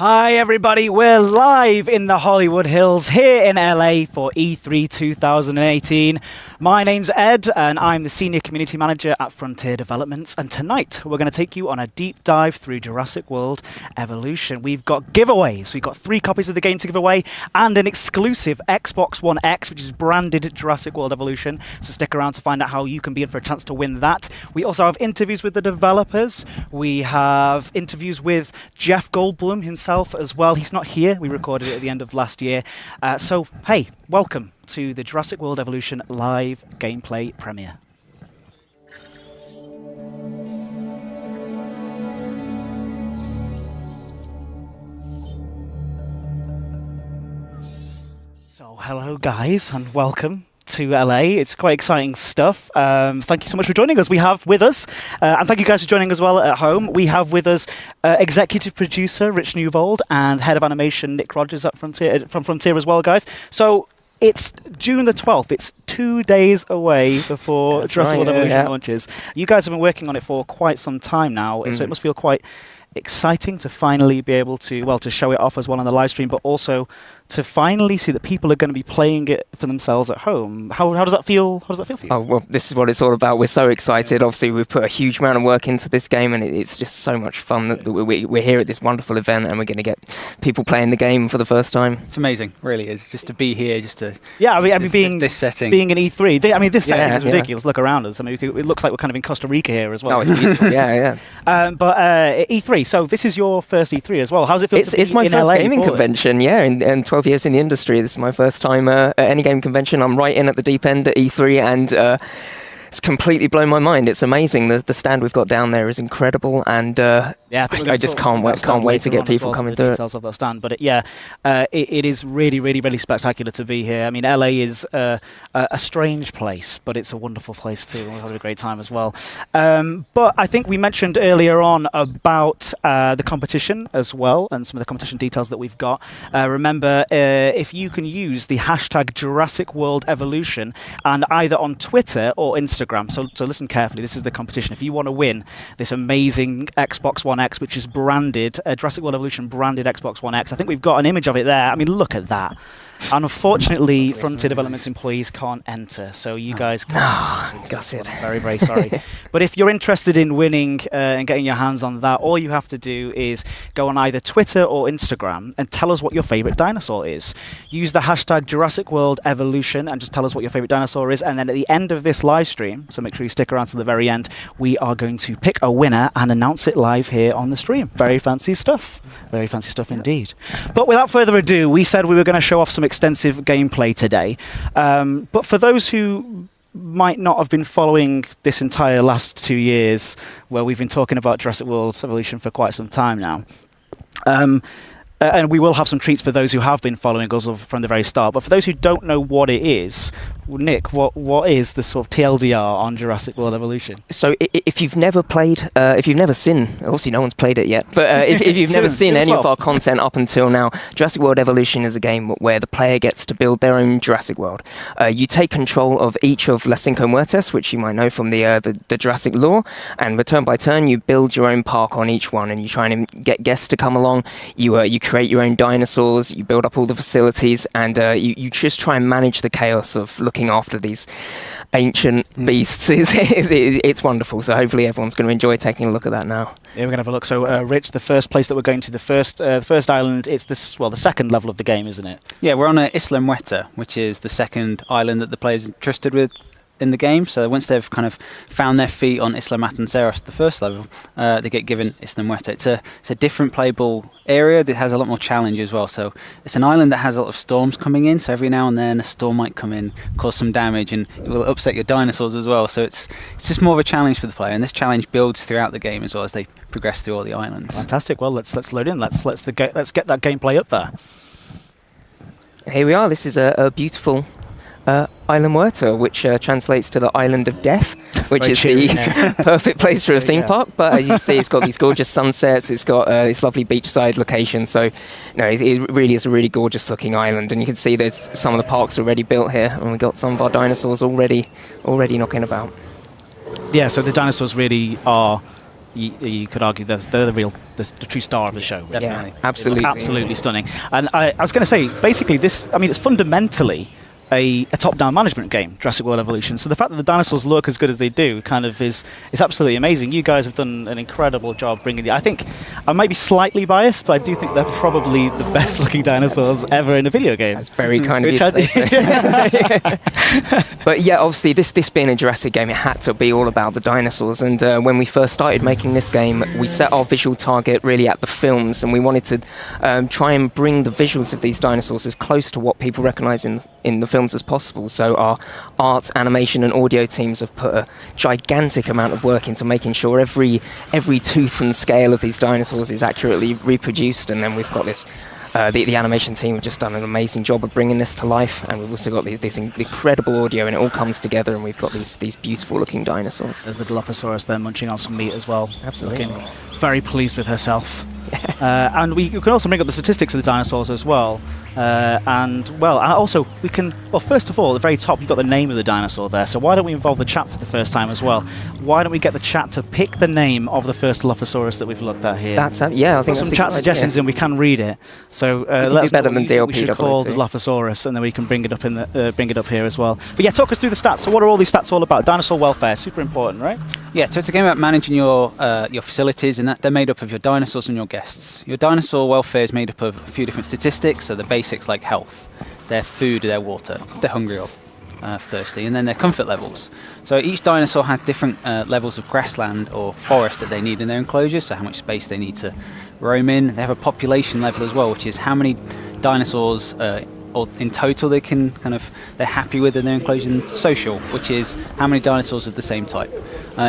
Hi everybody, we're live in the Hollywood Hills here in LA for E3 2018. My name's Ed and I'm the Senior Community Manager at Frontier Developments, and tonight we're going to take you on a deep dive through Jurassic World Evolution. We've got giveaways, we've got 3 copies of the game to give away and an exclusive Xbox One X which is branded Jurassic World Evolution, so stick around to find out how you can be in for a chance to win that. We also have interviews with the developers, we have interviews with Jeff Goldblum himself as well. He's not here, we recorded it at the end of last year. So hey, welcome to the Jurassic World Evolution live gameplay premiere. So hello guys and welcome to LA. It's quite exciting stuff. Thank you so much for joining us. We have with us, and thank you guys for joining as well at home, we have with us executive producer Rich Newbold and head of animation Nick Rogers at Frontier, from Frontier as well, guys. So it's June the 12th. It's 2 days away before Jurassic World Evolution launches. You guys have been working on it for quite some time now, so it must feel quite exciting to finally be able to, well, to show it off as well on the live stream, but also to finally see that people are going to be playing it for themselves at home. How does that feel? How does that feel for you? Oh, well, this is what it's all about. We're so excited. Obviously, we've put a huge amount of work into this game, and it's just so much fun that we're here at this wonderful event, and we're going to get people playing the game for the first time. It's amazing, really is, just to be here, just to I mean, being this setting, being in E3. I mean, this setting is ridiculous. Look around us. I mean, it looks like we're kind of in Costa Rica here as well. Oh, it's beautiful. yeah. But E3. So this is your first E3 as well. How does it feel? It's my first gaming convention. Yeah, in 12 years in the industry. This is my first time at any game convention. I'm right in at the deep end at E3, and it's completely blown my mind. It's amazing. The stand we've got down there is incredible, and I just can't wait to get people coming through it. Of that stand, but it is really spectacular to be here. I mean, LA is a strange place, but it's a wonderful place too. We'll have a great time as well. But I think we mentioned earlier on about the competition as well, and some of the competition details that we've got. Remember, if you can use the hashtag Jurassic World Evolution, and either on Twitter or Instagram. So listen carefully. This is the competition. If you want to win this amazing Xbox One X, which is branded Jurassic World Evolution branded Xbox One X. I think we've got an image of it there. I mean, look at that. And unfortunately, Frontier Developments employees can't enter, so you guys can't. Got it. I'm very sorry. But if you're interested in winning and getting your hands on that, all you have to do is go on either Twitter or Instagram and tell us what your favorite dinosaur is. Use the hashtag Jurassic World Evolution and just tell us what your favorite dinosaur is. And then at the end of this live stream, so make sure you stick around to the very end, we are going to pick a winner and announce it live here on the stream. Very fancy stuff. Very fancy stuff indeed. But without further ado, we said we were going to show off some extensive gameplay today. But for those who might not have been following this entire last 2 years, where we've been talking about Jurassic World Evolution for quite some time now, and we will have some treats for those who have been following us from the very start. But for those who don't know what it is, Nick, what is the sort of TLDR on Jurassic World Evolution? So if you've never played, if you've never seen, obviously no one's played it yet, but if you've never seen any of our content up until now, Jurassic World Evolution is a game where the player gets to build their own Jurassic World. You take control of each of Las Cinco Muertes, which you might know from the Jurassic lore, and turn by turn you build your own park on each one, and you try and get guests to come along. You create your own dinosaurs, you build up all the facilities, and you just try and manage the chaos of looking after these ancient beasts. It's wonderful, so hopefully everyone's going to enjoy taking a look at that now. Yeah, we're going to have a look. So Rich, the first place that we're going to, the first island, it's the second level of the game, isn't it? Yeah, we're on Isla Muerta, which is the second island that the player's entrusted with in the game. So once they've kind of found their feet on Isla Matanceros, the first level, they get given Isla Muerta. It's a different playable area that has a lot more challenge as well. So it's an island that has a lot of storms coming in, so every now and then a storm might come in, cause some damage, and it will upset your dinosaurs as well. So it's just more of a challenge for the player, and this challenge builds throughout the game as well as they progress through all the islands. Fantastic. Well, let's load in. Let's get that gameplay up there. Here we are. This is a beautiful Isla Muerta, which translates to the Island of Death, which is the perfect place for a theme park. But as you see, it's got these gorgeous sunsets, it's got this lovely beachside location, so it really is a really gorgeous looking island, and you can see there's some of the parks already built here, and we've got some of our dinosaurs already knocking about. Yeah, so the dinosaurs really are you could argue they're the true star of the show. Definitely. Yeah, absolutely. Absolutely stunning. And I was going to say, basically, it's fundamentally a top-down management game, Jurassic World Evolution. So the fact that the dinosaurs look as good as they do kind of is absolutely amazing. You guys have done an incredible job bringing I think I might be slightly biased, but I do think they're probably the best-looking dinosaurs ever in a video game. That's very kind of you to say so. But yeah, obviously, this being a Jurassic game, it had to be all about the dinosaurs. And when we first started making this game, we set our visual target really at the films, and we wanted to try and bring the visuals of these dinosaurs as close to what people recognise in the films as possible. So our art, animation and audio teams have put a gigantic amount of work into making sure every tooth and scale of these dinosaurs is accurately reproduced, and then we've got this the animation team have just done an amazing job of bringing this to life, and we've also got this incredible audio, and it all comes together, and we've got these beautiful looking dinosaurs. There's the Dilophosaurus there munching on some meat as well. Absolutely. Looking very pleased with herself. And we can also bring up the statistics of the dinosaurs as well. And also we can, first of all, at the very top, you've got the name of the dinosaur there. So why don't we involve the chat for the first time as well? Why don't we get the chat to pick the name of the first Dilophosaurus that we've looked at here? I think that's some chat suggestions and we can read it. So let's better than DLP. We should call the Dilophosaurus, and then we can bring it up here as well. But yeah, talk us through the stats. So what are all these stats all about? Dinosaur welfare, super important, right? Yeah, so it's a game about managing your facilities, and that they're made up of your dinosaurs and your guests. Your dinosaur welfare is made up of a few different statistics, so the basics like health, their food, their water, if they're hungry or thirsty, and then their comfort levels. So each dinosaur has different levels of grassland or forest that they need in their enclosure, so how much space they need to roam in. They have a population level as well, which is how many dinosaurs or in total they're happy with in their enclosure. And social, which is how many dinosaurs of the same type.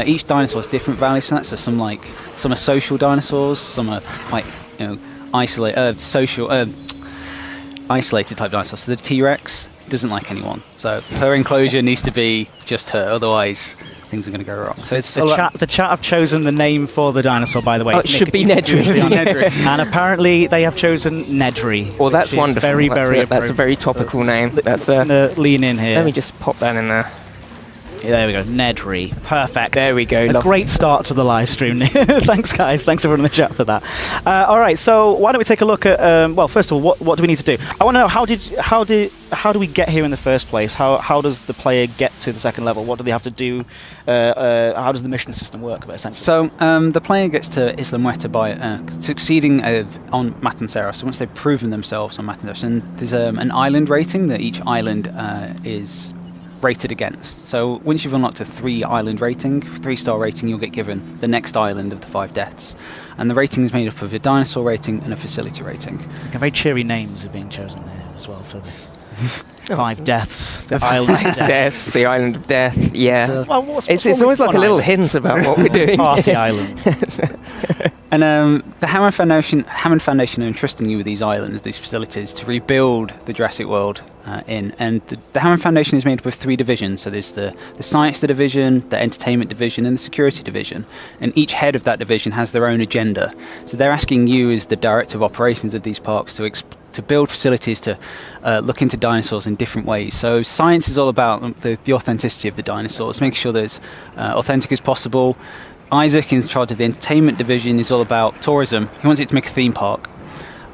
Each dinosaur has different values for that. So some are social dinosaurs, some are isolated type dinosaurs. So the T-Rex doesn't like anyone, so her enclosure needs to be just her, otherwise things are going to go wrong. So it's the chat have chosen the name for the dinosaur, by the way. It should be Nedry. And apparently they have chosen Nedry. Well, that's wonderful. That's a very topical name. That's lean in here. Let me just pop that in there. Yeah, there we go, Nedry. Perfect. There we go. A great start to the live stream. Thanks, guys. Thanks everyone in the chat for that. All right, so why don't we take a look at? First of all, what do we need to do? I want to know how do we get here in the first place? How does the player get to the second level? What do they have to do? How does the mission system work? Essentially, so the player gets to Isla Muerta by succeeding on Matancera. So once they've proven themselves on Matancera, and there's an island rating that each island is rated against. So once you've unlocked a 3-star rating, you'll get given the next island of the 5 deaths. And the rating is made up of a dinosaur rating and a facility rating. Very cheery names are being chosen there as well for this. 5 deaths, the island of death. The island of death, yeah. So, it's always like a little hint about what we're doing. Party Island. And the Hammond Foundation are entrusting you with these islands, these facilities, to rebuild the Jurassic World in. And the Hammond Foundation is made up of 3 divisions. So there's the Science division, the Entertainment division, and the Security division. And each head of that division has their own agenda. So they're asking you, as the Director of Operations of these parks, to build facilities to look into dinosaurs in different ways. So science is all about the authenticity of the dinosaurs, making sure they're as authentic as possible. Isaac, in charge of the entertainment division, is all about tourism. He wants it to make a theme park.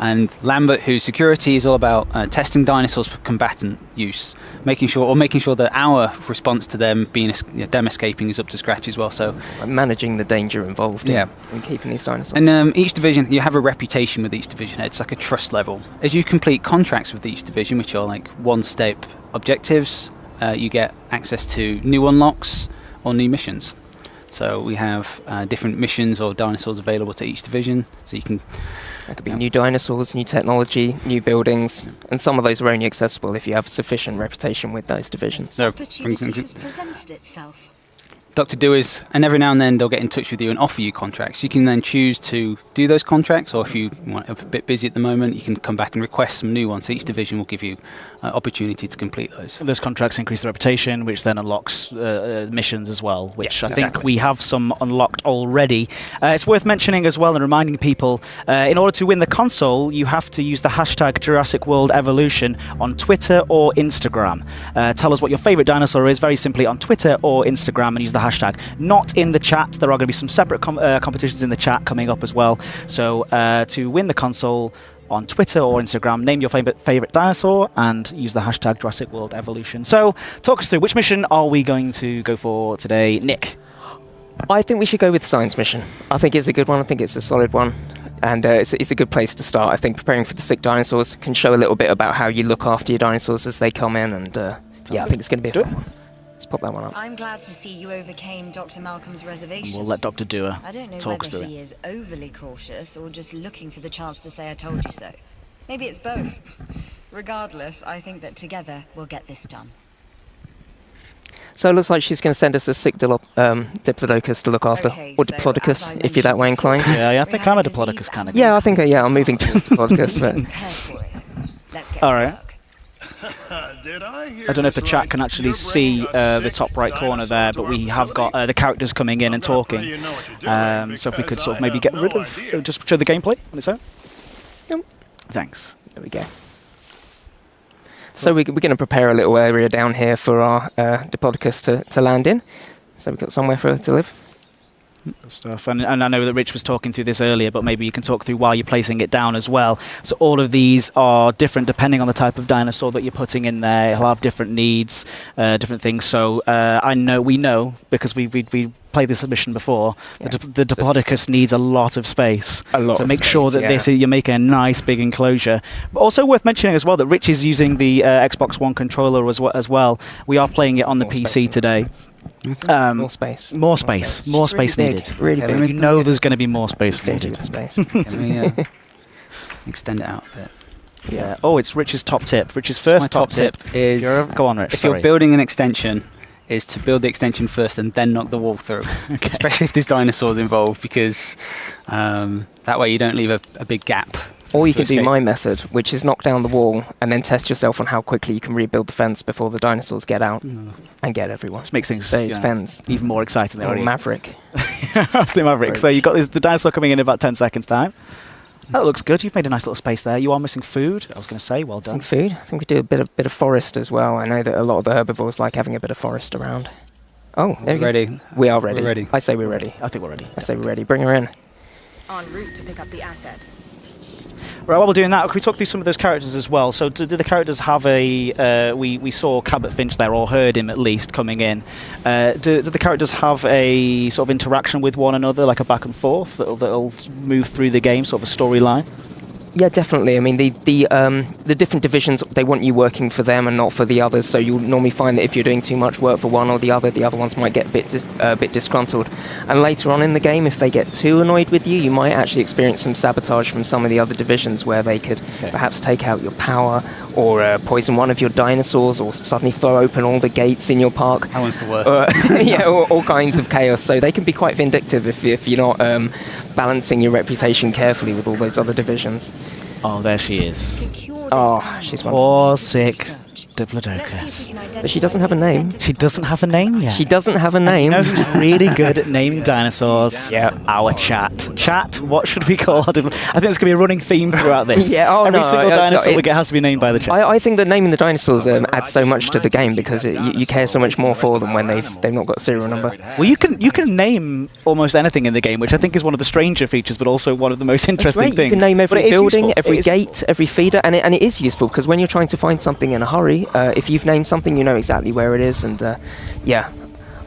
And Lambert, who's security, is all about testing dinosaurs for combatant use, making sure that our response to them them escaping is up to scratch as well. So managing the danger involved in keeping these dinosaurs. And each division, you have a reputation with each division. It's like a trust level. As you complete contracts with each division, which are like one-step objectives, you get access to new unlocks or new missions. So we have different missions or dinosaurs available to each division. So you can. That could be new dinosaurs, new technology, new buildings, and some of those are only accessible if you have sufficient reputation with those divisions. So, opportunity has presented itself. Dr. Doers, and every now and then they'll get in touch with you and offer you contracts. You can then choose to do those contracts, or if you want a bit busy at the moment, you can come back and request some new ones. So each division will give you opportunity to complete those. Those contracts increase the reputation, which then unlocks missions as well, which I think we have some unlocked already. It's worth mentioning as well and reminding people, in order to win the console, you have to use the hashtag Jurassic World Evolution on Twitter or Instagram. Tell us what your favourite dinosaur is, very simply on Twitter or Instagram, and use the hashtag. Not in the chat. There are going to be some separate competitions in the chat coming up as well. So to win the console on Twitter or Instagram, name your favorite dinosaur and use the hashtag Jurassic World Evolution. So talk us through, which mission are we going to go for today, Nick? I think we should go with science mission. I think it's a good one. I think it's a solid one. And it's a good place to start. I think preparing for the sick dinosaurs can show a little bit about how you look after your dinosaurs as they come in. And yeah, I think it's going to be a fun one. Let's pop that one up. I'm glad to see you overcame Dr. Malcolm's reservations. We'll let Dr. Dewar I don't know talk us through whether he it. is overly cautious or just looking for the chance to say I told you so. Maybe it's both. Regardless, I think that together we'll get this done. So it looks like she's going to send us a sick Diplodocus to look after, Okay, or so Diplodocus, as I if you're that way inclined. Yeah, I We think have I'm a a disease Diplodocus kind of guy. Yeah, I think I'm moving to Diplodocus. But Prepare for it. Let's get All to right. work. I don't know if the chat can actually see the top right corner there, but we have got the characters coming in and talking. So if we could sort of maybe get rid of, just show the gameplay on its own. Yep. Thanks. there we go. So we're going to prepare a little area down here for our Diplodocus to land in. So we've got somewhere for her to live. Stuff. And I know that Rich was talking through this earlier, but maybe you can talk through while you're placing it down as well. So all of these are different depending on the type of dinosaur that you're putting in there. It'll have different needs, different things. So we know because we played this mission before. Yeah. The Diplodocus needs a lot of space. So make space, sure that you're making a nice big enclosure. But also worth mentioning as well that Rich is using the Xbox One controller as well. We are playing it on the PC today. More space. More space Really needed. Really big. You know there's going to be more space Stingy needed. with space. Let me extend it out a bit. Yeah. Oh, it's Rich's top tip. Rich's first My top tip is Go on, Rich. if sorry. you're building an extension, is to build the extension first and then knock the wall through. Okay. Especially if there's dinosaurs involved, because that way you don't leave a big gap. Or you to can do escape. my method, which is knock down the wall and then test yourself on how quickly you can rebuild the fence before the dinosaurs get out and get everyone. This makes things So it depends. even more exciting than Or already. Maverick. Absolutely Maverick. So you've got the dinosaur coming in about 10 seconds time. That looks good. You've made a nice little space there. You are missing food. I was going to say, well Some done. food. I think we do a bit of forest as well. I know that a lot of the herbivores like having a bit of forest around. Oh, there we go. Ready. We are ready. We're ready. I say we're ready. I think we're ready. I say we're ready. Bring her in. En route to pick up the asset. Right, while we're doing that, can we talk through some of those characters as well? So do the characters have we saw Cabot Finch there, or heard him at least, coming in. Do the characters have a sort of interaction with one another, like a back and forth, that'll move through the game, sort of a storyline? Yeah, definitely. I mean, the different divisions, they want you working for them and not for the others. So you'll normally find that if you're doing too much work for one or the other ones might get a bit disgruntled. And later on in the game, if they get too annoyed with you, you might actually experience some sabotage from some of the other divisions where they could perhaps take out your power or poison one of your dinosaurs or suddenly throw open all the gates in your park. That one's the worst. Yeah, all kinds of chaos. So they can be quite vindictive if you're not balancing your reputation carefully with all those other divisions. Oh, there she is. Secure this Oh, animal she's for Poor, further sick research. Let's Diplodocus. see if we can identify But she doesn't have a name. She doesn't have a name yet. She doesn't have a name. You know who's really good at naming dinosaurs? Yeah. Our chat. Chat, what should we call our I think there's going to be a running theme throughout this. Yeah, oh, Every no, single no, dinosaur we it- get has to be named by the chat. I think that naming the dinosaurs adds so much to the game because you care so much more for them when they've not got a serial number. Well, you can name almost anything in the game, which I think is one of the stranger features, but also one of the most interesting Right, things. you can name But every it is building, useful. every It is gate, useful. every feeder, and it is useful because when you're trying to find something in a hurry, if you've named something, you know exactly where it is, and yeah,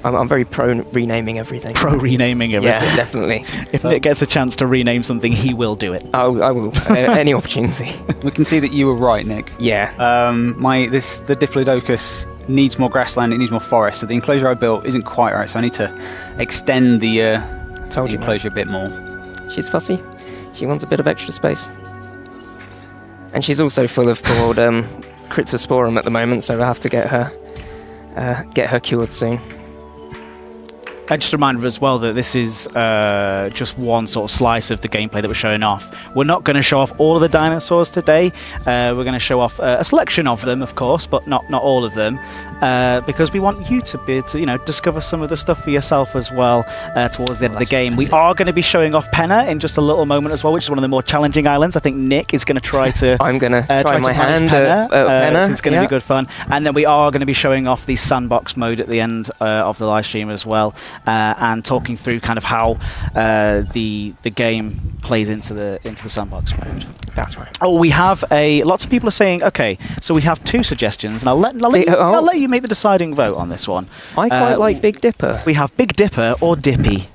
I'm very pro renaming everything. Pro renaming everything. Yeah, definitely. If Nick gets a chance to rename something, he will do it. I will. Any opportunity. We can see that you were right, Nick. Yeah. The Diplodocus needs more grassland, it needs more forest, so the enclosure I built isn't quite right, so I need to extend the Told you, man. enclosure a bit more. She's fussy. She wants a bit of extra space. And she's also full of poor old Cryptosporum at the moment, so we'll have to get her cured soon. Just a reminder as well that this is just one sort of slice of the gameplay that we're showing off. We're not going to show off all of the dinosaurs today. We're going to show off a selection of them, of course, but not all of them, because we want you to be able to, discover some of the stuff for yourself as well towards the end of the game. We are going to be showing off PENA in just a little moment as well, which is one of the more challenging islands. I think Nick is going to try to. I'm going to try my hand PENA. PENA. It's going to be good fun. And then we are going to be showing off the sandbox mode at the end of the live stream as well, and talking through kind of how the game plays into the sandbox mode. That's right. Oh, we have lots of people are saying, okay, so we have 2 suggestions, and I'll let you make the deciding vote on this one. I quite like Big Dipper. We have Big Dipper or Dippy.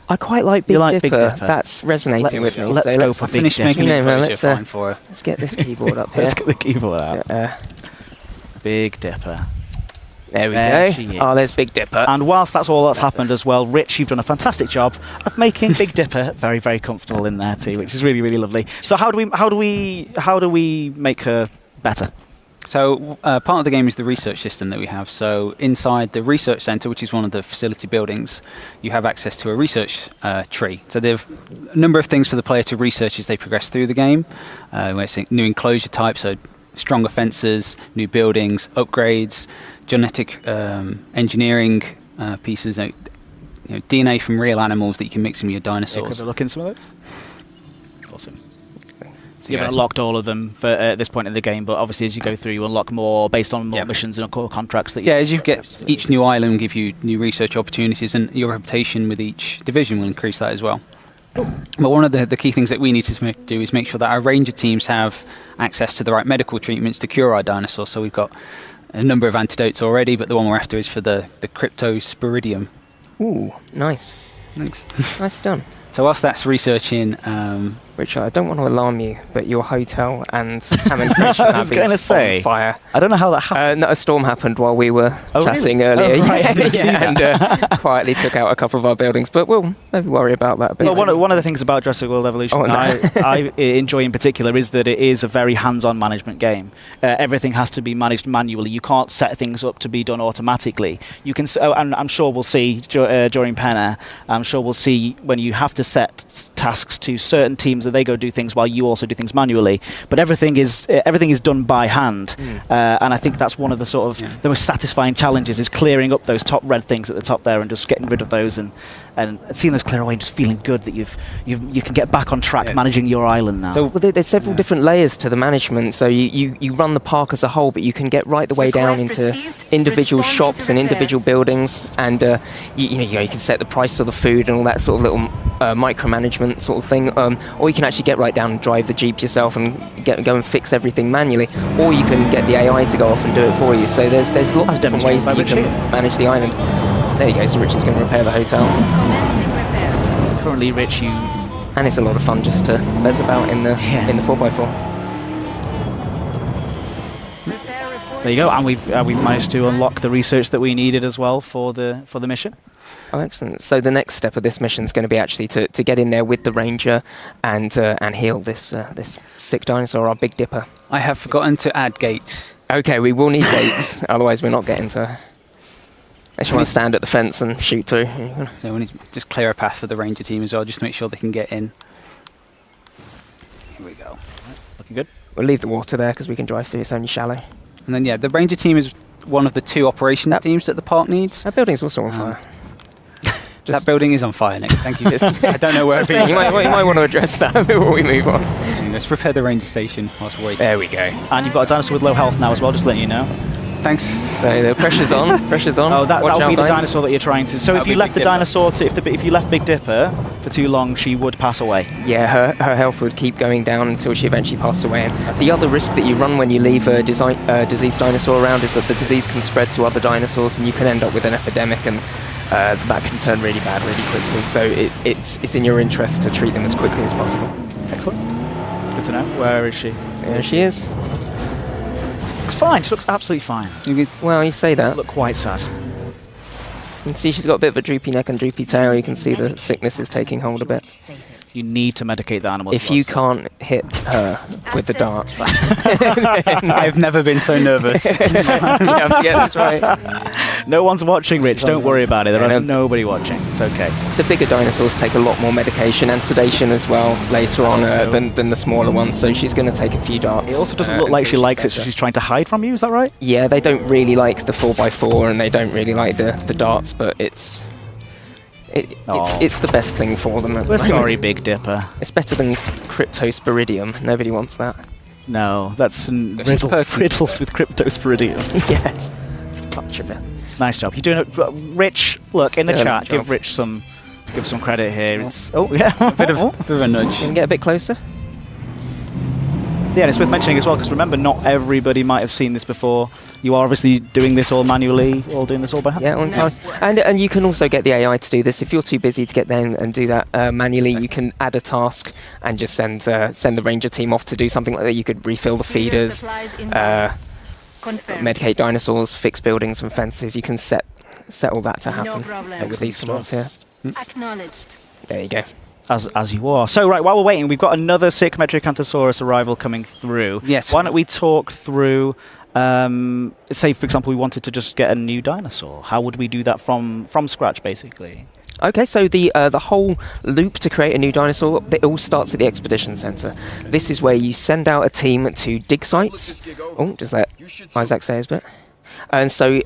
I quite like Big Dipper. Big Dipper. That's resonating with me. Let's go for Big Dipper. Making it let's get this keyboard up here. Let's get the keyboard out. Big Dipper. There we There go. she is. Oh, there's Big Dipper. And whilst that's all that's happened as well, Rich, you've done a fantastic job of making Big Dipper very, very comfortable in there too, which is really, really lovely. So how do we make her better? So part of the game is the research system that we have. So inside the research center, which is one of the facility buildings, you have access to a research tree. So there are a number of things for the player to research as they progress through the game. We're seeing new enclosure types, so stronger fences, new buildings, upgrades, genetic engineering pieces, DNA from real animals that you can mix in with your dinosaurs. Could we look in some of those? Awesome. So You haven't unlocked all of them at this point in the game, but obviously as you go through, you unlock more based on more missions and core contracts. That as you get each new island will give you new research opportunities, and your reputation with each division will increase that as well. But one of the key things that we need to do is make sure that our ranger teams have access to the right medical treatments to cure our dinosaurs. So we've got a number of antidotes already, but the one we're after is for the cryptosporidium. Ooh, nice. Thanks. Nicely done. So whilst that's researching... Richard, I don't want to alarm you, but your hotel and ammunition I was going to say, on fire. I don't know how that happened. No, a storm happened while we were chatting really? earlier. Oh, right, I didn't see and quietly took out a couple of our buildings, but we'll maybe worry about that a bit. Well, one of the things about Jurassic World Evolution I enjoy in particular is that it is a very hands-on management game. Everything has to be managed manually. You can't set things up to be done automatically. You can, and I'm sure we'll see during PENA, I'm sure we'll see when you have to set tasks to certain teams that they go do things while you also do things manually. But everything is done by hand, and I think that's one of the sort of the most satisfying challenges is clearing up those top red things at the top there and just getting rid of those and seeing those clear away and just feeling good that you can get back on track managing your island now. So there's several different layers to the management. So you run the park as a whole, but you can get right the way down into individual shops and individual buildings, and you can set the price of the food and all that sort of little micromanagement sort of thing, or you can actually get right down and drive the Jeep yourself and go and fix everything manually, or you can get the AI to go off and do it for you. So there's lots of different ways that you can manage the island. So there you go, so Richard's going to repair the hotel. Currently, Rich, and it's a lot of fun just to buzz about in the 4x4. There you go, and we've managed to unlock the research that we needed as well for the mission. Oh, excellent. So the next step of this mission is going to be actually to get in there with the ranger and heal this sick dinosaur, our Big Dipper. I have forgotten to add gates. Okay, we will need gates, otherwise we're not getting to her. Unless you want to stand at the fence and shoot through. So we need to just clear a path for the ranger team as well, just to make sure they can get in. Here we go. Looking good. We'll leave the water there because we can drive through, it's only shallow. And then, the ranger team is one of the 2 operations teams that the park needs. That building's also on fire. That building is on fire, Nick. Thank you. I don't know where I've been. You might want to address that before we move on. Let's repair the ranger station whilst we're waiting. There we go. And you've got a dinosaur with low health now as well, just letting you know. Thanks. So the pressure's on. Pressure's on. Oh, that'll be the guys. dinosaur that you're trying to. So if you left the dinosaur if you left Big Dipper for too long, she would pass away. Yeah, her health would keep going down until she eventually passed away. And the other risk that you run when you leave a diseased dinosaur around is that the disease can spread to other dinosaurs, and you can end up with an epidemic, and that can turn really bad really quickly. So it's in your interest to treat them as quickly as possible. Excellent. Good to know. Where is she? There she is. Looks fine. She looks absolutely fine. Well, you say that. Look quite sad. You can see she's got a bit of a droopy neck and droopy tail. You can see the sickness is taking hold a bit. You need to medicate the animal. If you can't hit her with the dart, I've never been so nervous. you have to get this right. No one's watching, Rich. Don't worry about it. There is nobody watching. It's okay. The bigger dinosaurs take a lot more medication and sedation as well later on than the smaller ones, so she's going to take a few darts. It also doesn't look like she likes it, so she's trying to hide from you. Is that right? Yeah, they don't really like the 4x4 and they don't really like the darts, but it's the best thing for them. We're sorry, Big Dipper. It's better than Cryptosporidium. Nobody wants that. No, that's riddled with Cryptosporidium. Yes. Touch of it. Nice job. You're doing it, Rich. Look in the Sterling chat. job. Give Rich some credit here. It's a bit of a nudge. Can you get a bit closer? Yeah, and it's worth mentioning as well, because remember, not everybody might have seen this before. You are obviously doing this all manually, or doing this all by hand. Yeah, on time. And you can also get the AI to do this. If you're too busy to get there and do that manually, you can add a task and just send the ranger team off to do something like that. You could refill the feeders, medicate dinosaurs, fix buildings and fences. You can set all that to happen with these commands here. Acknowledged. There you go. As you are. So, right, while we're waiting, we've got another sick Metriacanthosaurus arrival coming through. Yes. Why don't we talk through, say, for example, we wanted to just get a new dinosaur. How would we do that from scratch, basically? Okay, so the whole loop to create a new dinosaur, it all starts at the Expedition Center. This is where you send out a team to dig sites. Oh, just let Isaac say his bit. And so...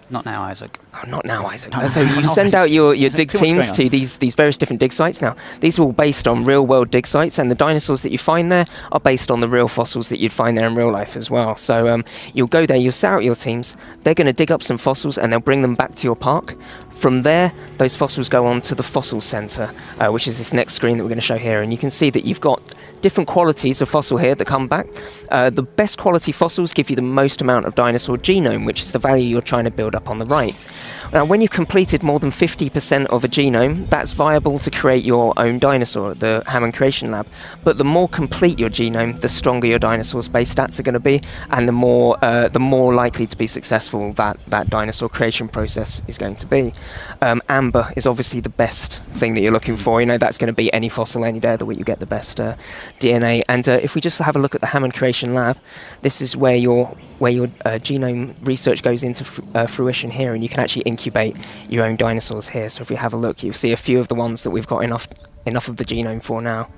not now, Isaac. Oh, not now, Isaac. So you send out your dig teams to these various different dig sites. Now, these are all based on real-world dig sites, and the dinosaurs that you find there are based on the real fossils that you'd find there in real life as well. So you'll go there, you'll set out your teams, they're going to dig up some fossils, and they'll bring them back to your park. From there, those fossils go on to the Fossil Center, which is this next screen that we're going to show here, and you can see that you've got different qualities of fossil here that come back. The best quality fossils give you the most amount of dinosaur genome, which is the value you're trying to build up on the right. Now, when you've completed more than 50% of a genome, that's viable to create your own dinosaur at the Hammond Creation Lab. But the more complete your genome, the stronger your dinosaur's base stats are going to be, and the more likely to be successful that dinosaur creation process is going to be. Amber is obviously the best thing that you're looking for. You know, that's going to be any fossil any day of the week. You get the best DNA. And if we just have a look at the Hammond Creation Lab, this is where your genome research goes into fruition here, and you can actually incubate your own dinosaurs here. So if we have a look, you'll see a few of the ones that we've got enough of the genome for now.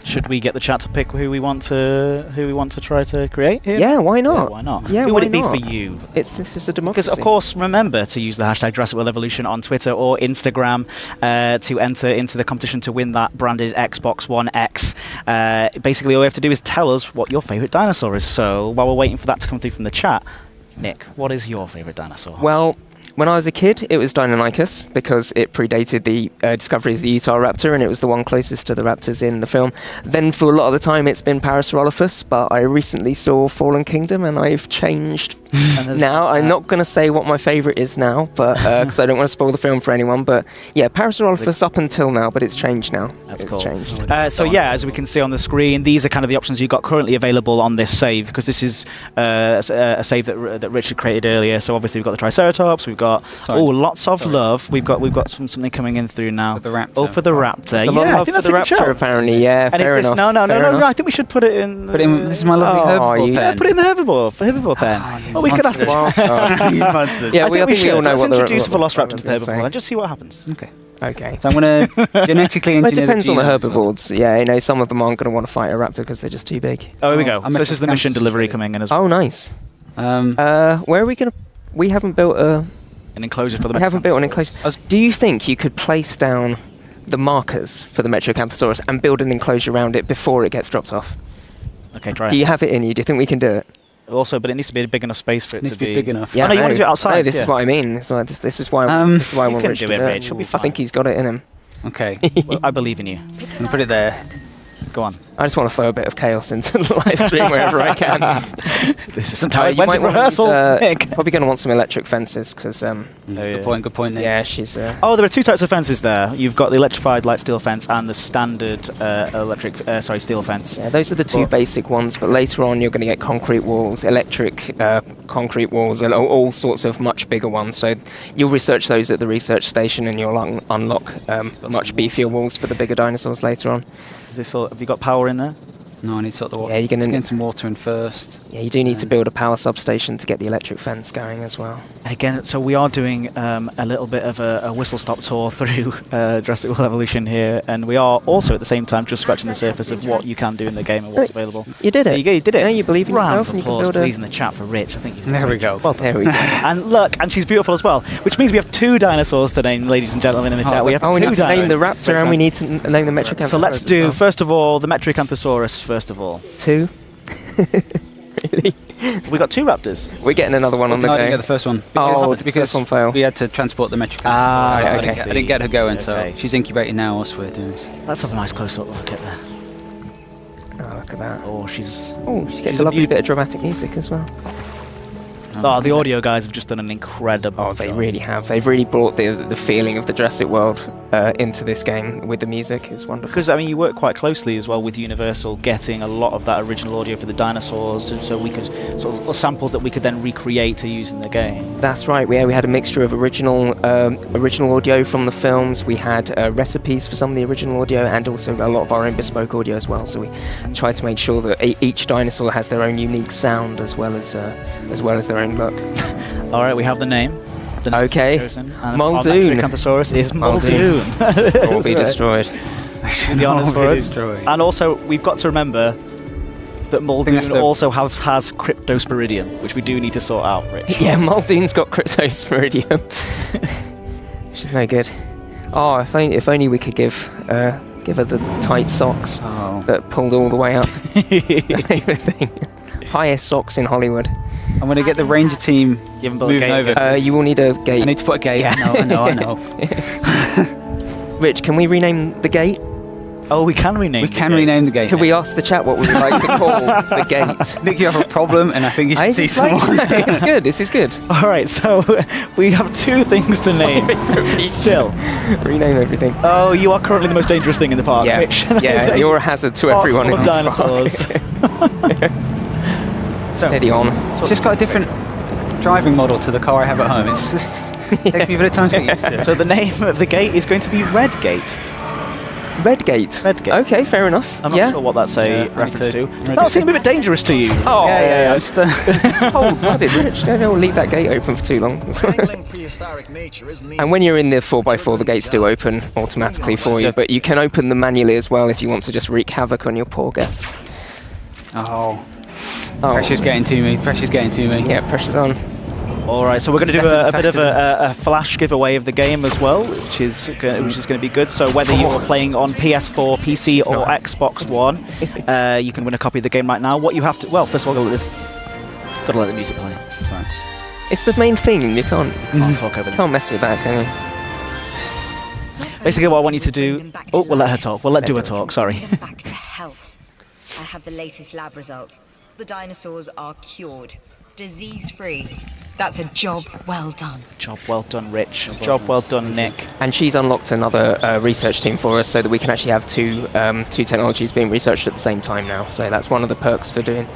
Should we get the chat to pick who we want to try to create here? Yeah, why not? Yeah, why not? Yeah, who would it be not? for you? This is a democracy. Because, of course, remember to use the hashtag Jurassic World Evolution on Twitter or Instagram to enter into the competition to win that branded Xbox One X. Basically, all you have to do is tell us what your favourite dinosaur is. So, while we're waiting for that to come through from the chat, Nick, what is your favourite dinosaur? Well, when I was a kid, it was Deinonychus, because it predated the discoveries of the Utah raptor, and it was the one closest to the raptors in the film. Then for a lot of the time, it's been Parasaurolophus, but I recently saw Fallen Kingdom, and I've changed. Now, I'm not going to say what my favourite is now, but because I don't want to spoil the film for anyone. But yeah, Parasaurolophus up until now, but it's changed now. That's it's cool. Changed. So yeah, as we can see on the screen, these are kind of the options you've got currently available on this save, because this is a save that Richard created earlier. So obviously we've got the Triceratops, we've got lots of love. We've got something coming in through now. For the raptor. Oh, for the raptor. Yeah, Yeah, I think that's the raptor apparently. Yeah, and fair is this, enough. No. I think we should put it in. This is my lovely herbivore pen. Yeah, put it in the herbivore pen. We could ask the monsters. Yeah, I think we should. all know Let's what introduce a the Velociraptor to the raptor's herbivore and just see what happens. Okay. So I'm going to genetically Well, engineer it depends on the genome. herbivores. Yeah, you know, some of them aren't going to want to fight a raptor because they're just too big. Oh, here we go. I'm So this is the mission Metriacanthosaurus. delivery coming in as well. Oh, nice. Where are we going to... We haven't built An enclosure for the We haven't built an Metriacanthosaurus. enclosure. Do you think you could place down the markers for the Metriacanthosaurus and build an enclosure around it before it gets dropped off? Okay, try Do it. you have it in you? Do you think we can do it? Also, but it needs to be a big enough space for it Needs to to be big enough. Yeah, no, you want to do it outside. No, this is yeah. what I mean. This is why I You want can Rich do to it, do Rich. You'll be I think he's got it in him. Okay. Well, I believe in you. I'm going to put it there. Go on. I just want to throw a bit of chaos into the live stream wherever I can. This isn't how it You went might in want rehearsals, Nick. Probably going to want some electric fences because, Good point, Nick. yeah, she's. Oh, there are two types of fences there. You've got the electrified light steel fence and the standard steel fence. Yeah, those are the two basic ones, but later on you're going to get concrete walls, electric concrete walls, and all sorts of much bigger ones. So you'll research those at the research station and you'll unlock much beefier walls for the bigger dinosaurs later on. Is this all, have you got power in there? No, I need to sort the water. Yeah, you're going to get some water in first. Yeah, you do need to build a power substation to get the electric fence going as well. And again, so we are doing a little bit of a whistle-stop tour through Jurassic World Evolution here, and we are also at the same time just scratching the surface of what you can do in the game and what's available. You did it. There you go, you did it. Yeah, you believe in Round yourself of and you can applause, build a... please, in the chat for Rich. I think he's There we go. Well done. There we go. And look, and she's beautiful as well, which means we have two dinosaurs to name, ladies and gentlemen, in the chat. We have we two need to name the dinosaurs. raptor and we need to name the Metricanthrosaurus. So let's do, first of all, the Metricanthrosaurus, first of all. Two. Really? We got two raptors. We're getting another one on the No, I go. didn't get the first one. The first one failed. We had to transport the metric. Ah, right, okay. I didn't get her going, Okay. so she's incubating now whilst we're doing this. Let's have a nice close-up look at that. Oh, look at that. Oh, she's... Oh, she gets she's a a lovely beauty. bit of dramatic music as well. Oh, the audio guys have just done an incredible Oh, they job. really have. They've really brought the feeling of the Jurassic World into this game with the music. It's wonderful. Because, I mean, you work quite closely as well with Universal, getting a lot of that original audio for the dinosaurs, so we could sort of samples that we could then recreate to use in the game. That's right. We had a mixture of original audio from the films. We had recipes for some of the original audio, and also a lot of our own bespoke audio as well. So we tried to make sure that each dinosaur has their own unique sound as well as their own look. All right, we have the name. The name Okay. chosen, and Muldoon. Our Metricanthrosaurus is Muldoon. Muldoon. Will be destroyed. The honours for us. Destroyed. And also, we've got to remember that Muldoon that's the- also has Cryptosporidium, which we do need to sort out, Rich. Yeah, Muldoon's got Cryptosporidium. Which is no good. Oh, if only we could give her the tight socks Oh. that pulled all the way up. Everything. Highest socks in Hollywood. I'm going to get the Ranger team You haven't built a moving gate over. yet. You will need a gate. I need to put a gate. Yeah. I know. Rich, can we rename the gate? Oh, we can rename We the can gate. rename the gate. Could we ask the chat what we would like to call the gate? Nick, you have a problem, and I think you should see It's like- someone. It's good. This is good. All right, so we have two things to name. Still. Rename everything. Oh, you are currently the most dangerous thing in the park, Yeah, Rich. yeah. You're a hazard to Park everyone. full in of this park. dinosaurs. Steady on. It's just got a different driving model to the car I have at home. It's just takes me a bit of time to get used to. So the name of the gate is going to be Redgate. Redgate. Redgate. Okay, fair enough. I'm not yeah. sure what that's a Yeah, reference me to. too. Does that seem a bit dangerous to you? Oh, yeah. Just, Cold-blooded, Rich. Don't leave that gate open for too long. And when you're in the 4x4, the gates do open automatically for you, but you can open them manually as well if you want to just wreak havoc on your poor guests. oh, Oh, pressure's getting to me. yeah, pressure's on. All right, so we're going to do a bit of Festival. a flash giveaway of the game as well, which is going to be good. So whether you're playing on PS4, PC, or Xbox One, you can win a copy of the game right now. What you have to, well, first of all, got to let the music play. Sorry. It's the main theme. You can't Talk over. can't mess with that, can you? Basically, what I want you to do. Oh, we'll let her talk. We'll let Dua talk. Sorry. Bring them back to health. I have the latest lab results. The dinosaurs are cured, disease-free. That's a job well done. Job well done, Rich. Job well done, Nick. And she's unlocked another research team for us so that we can actually have two technologies being researched at the same time now. So that's one of the perks for doing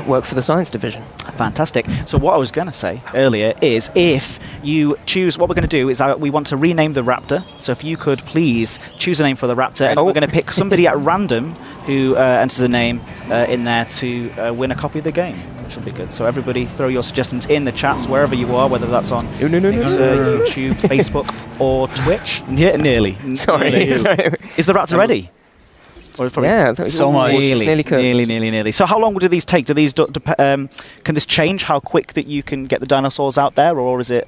work for the science division. Fantastic. So what I was going to say earlier is if you choose, what we're going to do is we want to rename the raptor. So if you could please choose a name for the raptor, and we're going to pick somebody at random who enters a name in there to win a copy of the game, which will be good. So everybody throw your suggestions in the chats wherever you are, whether that's on Mixer, YouTube, Facebook, or Twitch. Yeah, nearly. Sorry. Is the raptor ready? Or it's probably Yeah, So much. nearly cooked. Nearly. So how long do these take? Do these can this change how quick that you can get the dinosaurs out there, or is it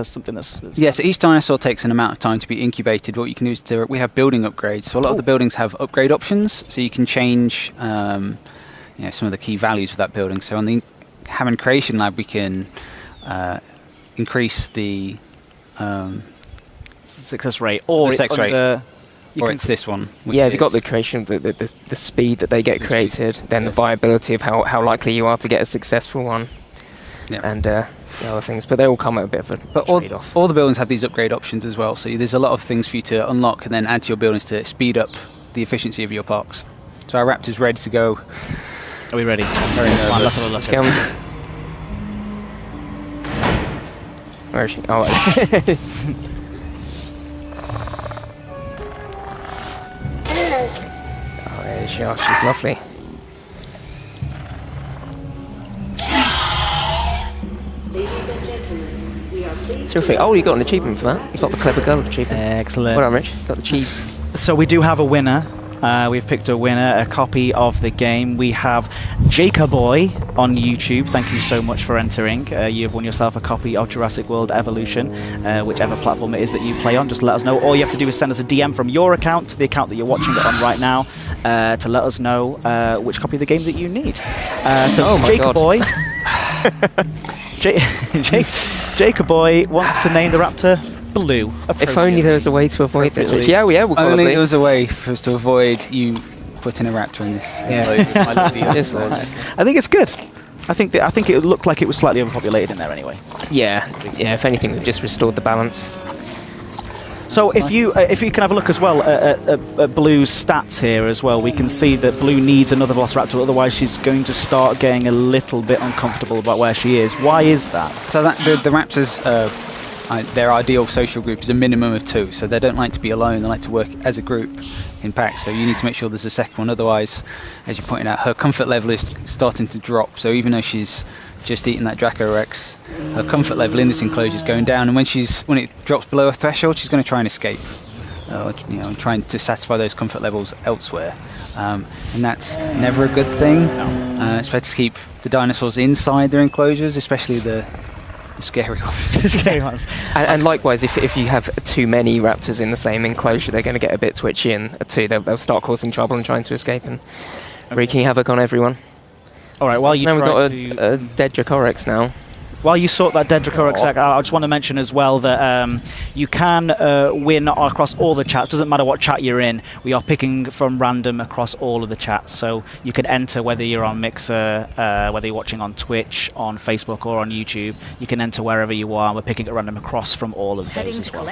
something that's Yeah, so each dinosaur takes an amount of time to be incubated. What you can do is we have building upgrades. So a lot of the buildings have upgrade options, so you can change some of the key values of that building. So on the Hammond Creation Lab, we can increase the success rate, or The it's sex rate. under or it's this one. Yeah, if you've got the creation of the speed that they get created, then the viability of how likely you are to get a successful one, and the other things. But they all come at a bit of a trade-off. All the buildings have these upgrade options as well, so there's a lot of things for you to unlock and then add to your buildings to speed up the efficiency of your parks. So our Raptor's ready to go. Are we ready? Let's have a look. Where is she? Oh, oh, there she is. She's lovely. Terrific. Oh, you got an achievement for that. You got the clever girl achievement. Excellent. Well done, Rich. Got the cheese. So we do have a winner. We've picked a winner, a copy of the game. We have Jacoboy on YouTube. Thank you so much for entering. You've won yourself a copy of Jurassic World Evolution, whichever platform it is that you play on. Just let us know. All you have to do is send us a DM from your account to the account that you're watching it on right now to let us know which copy of the game that you need. So Jacoboy, Jacoboy wants to name the Raptor Blue. If only there was a way to avoid this. Rich. Yeah, we'll only there was a way for us to avoid you putting a Raptor in this. I think it's good. I think it looked like it was slightly overpopulated in there anyway. Yeah. If anything, we've just restored the balance. So if you can have a look as well at Blue's stats here as well, we can see that Blue needs another Velociraptor, otherwise she's going to start getting a little bit uncomfortable about where she is. Why is that? So that the Raptors, their ideal social group is a minimum of 2, so they don't like to be alone, they like to work as a group in packs, so you need to make sure there's a second one, otherwise, as you pointed out, her comfort level is starting to drop, so even though she's just eating that Draco Rex, her comfort level in this enclosure is going down, and when it drops below a threshold, she's going to try and escape, trying to satisfy those comfort levels elsewhere, and that's never a good thing. It's better to keep the dinosaurs inside their enclosures, especially the scary ones. And likewise, if you have too many raptors in the same enclosure, they're going to get a bit twitchy, and they'll start causing trouble and trying to escape and wreaking havoc on everyone. All right, while you now we've got a dead Dracorex now. While you sort that dead Dracorex out, I just want to mention as well that you can win across all the chats. Doesn't matter what chat you're in. We are picking from random across all of the chats. So you can enter whether you're on Mixer, whether you're watching on Twitch, on Facebook, or on YouTube. You can enter wherever you are. We're picking at random across from all of those as well.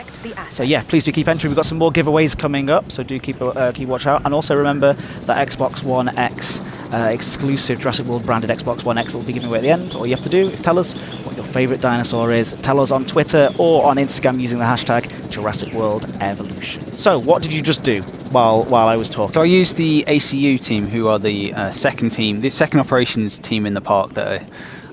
So yeah, please do keep entering. We've got some more giveaways coming up, so do keep watch out. And also remember that Xbox One X exclusive Jurassic World branded Xbox One X that we'll be giving away at the end. All you have to do is tell us what your favourite dinosaur is. Tell us on Twitter or on Instagram using the hashtag Jurassic World Evolution. So what did you just do while I was talking? So I used the ACU team, who are the second operations team in the park that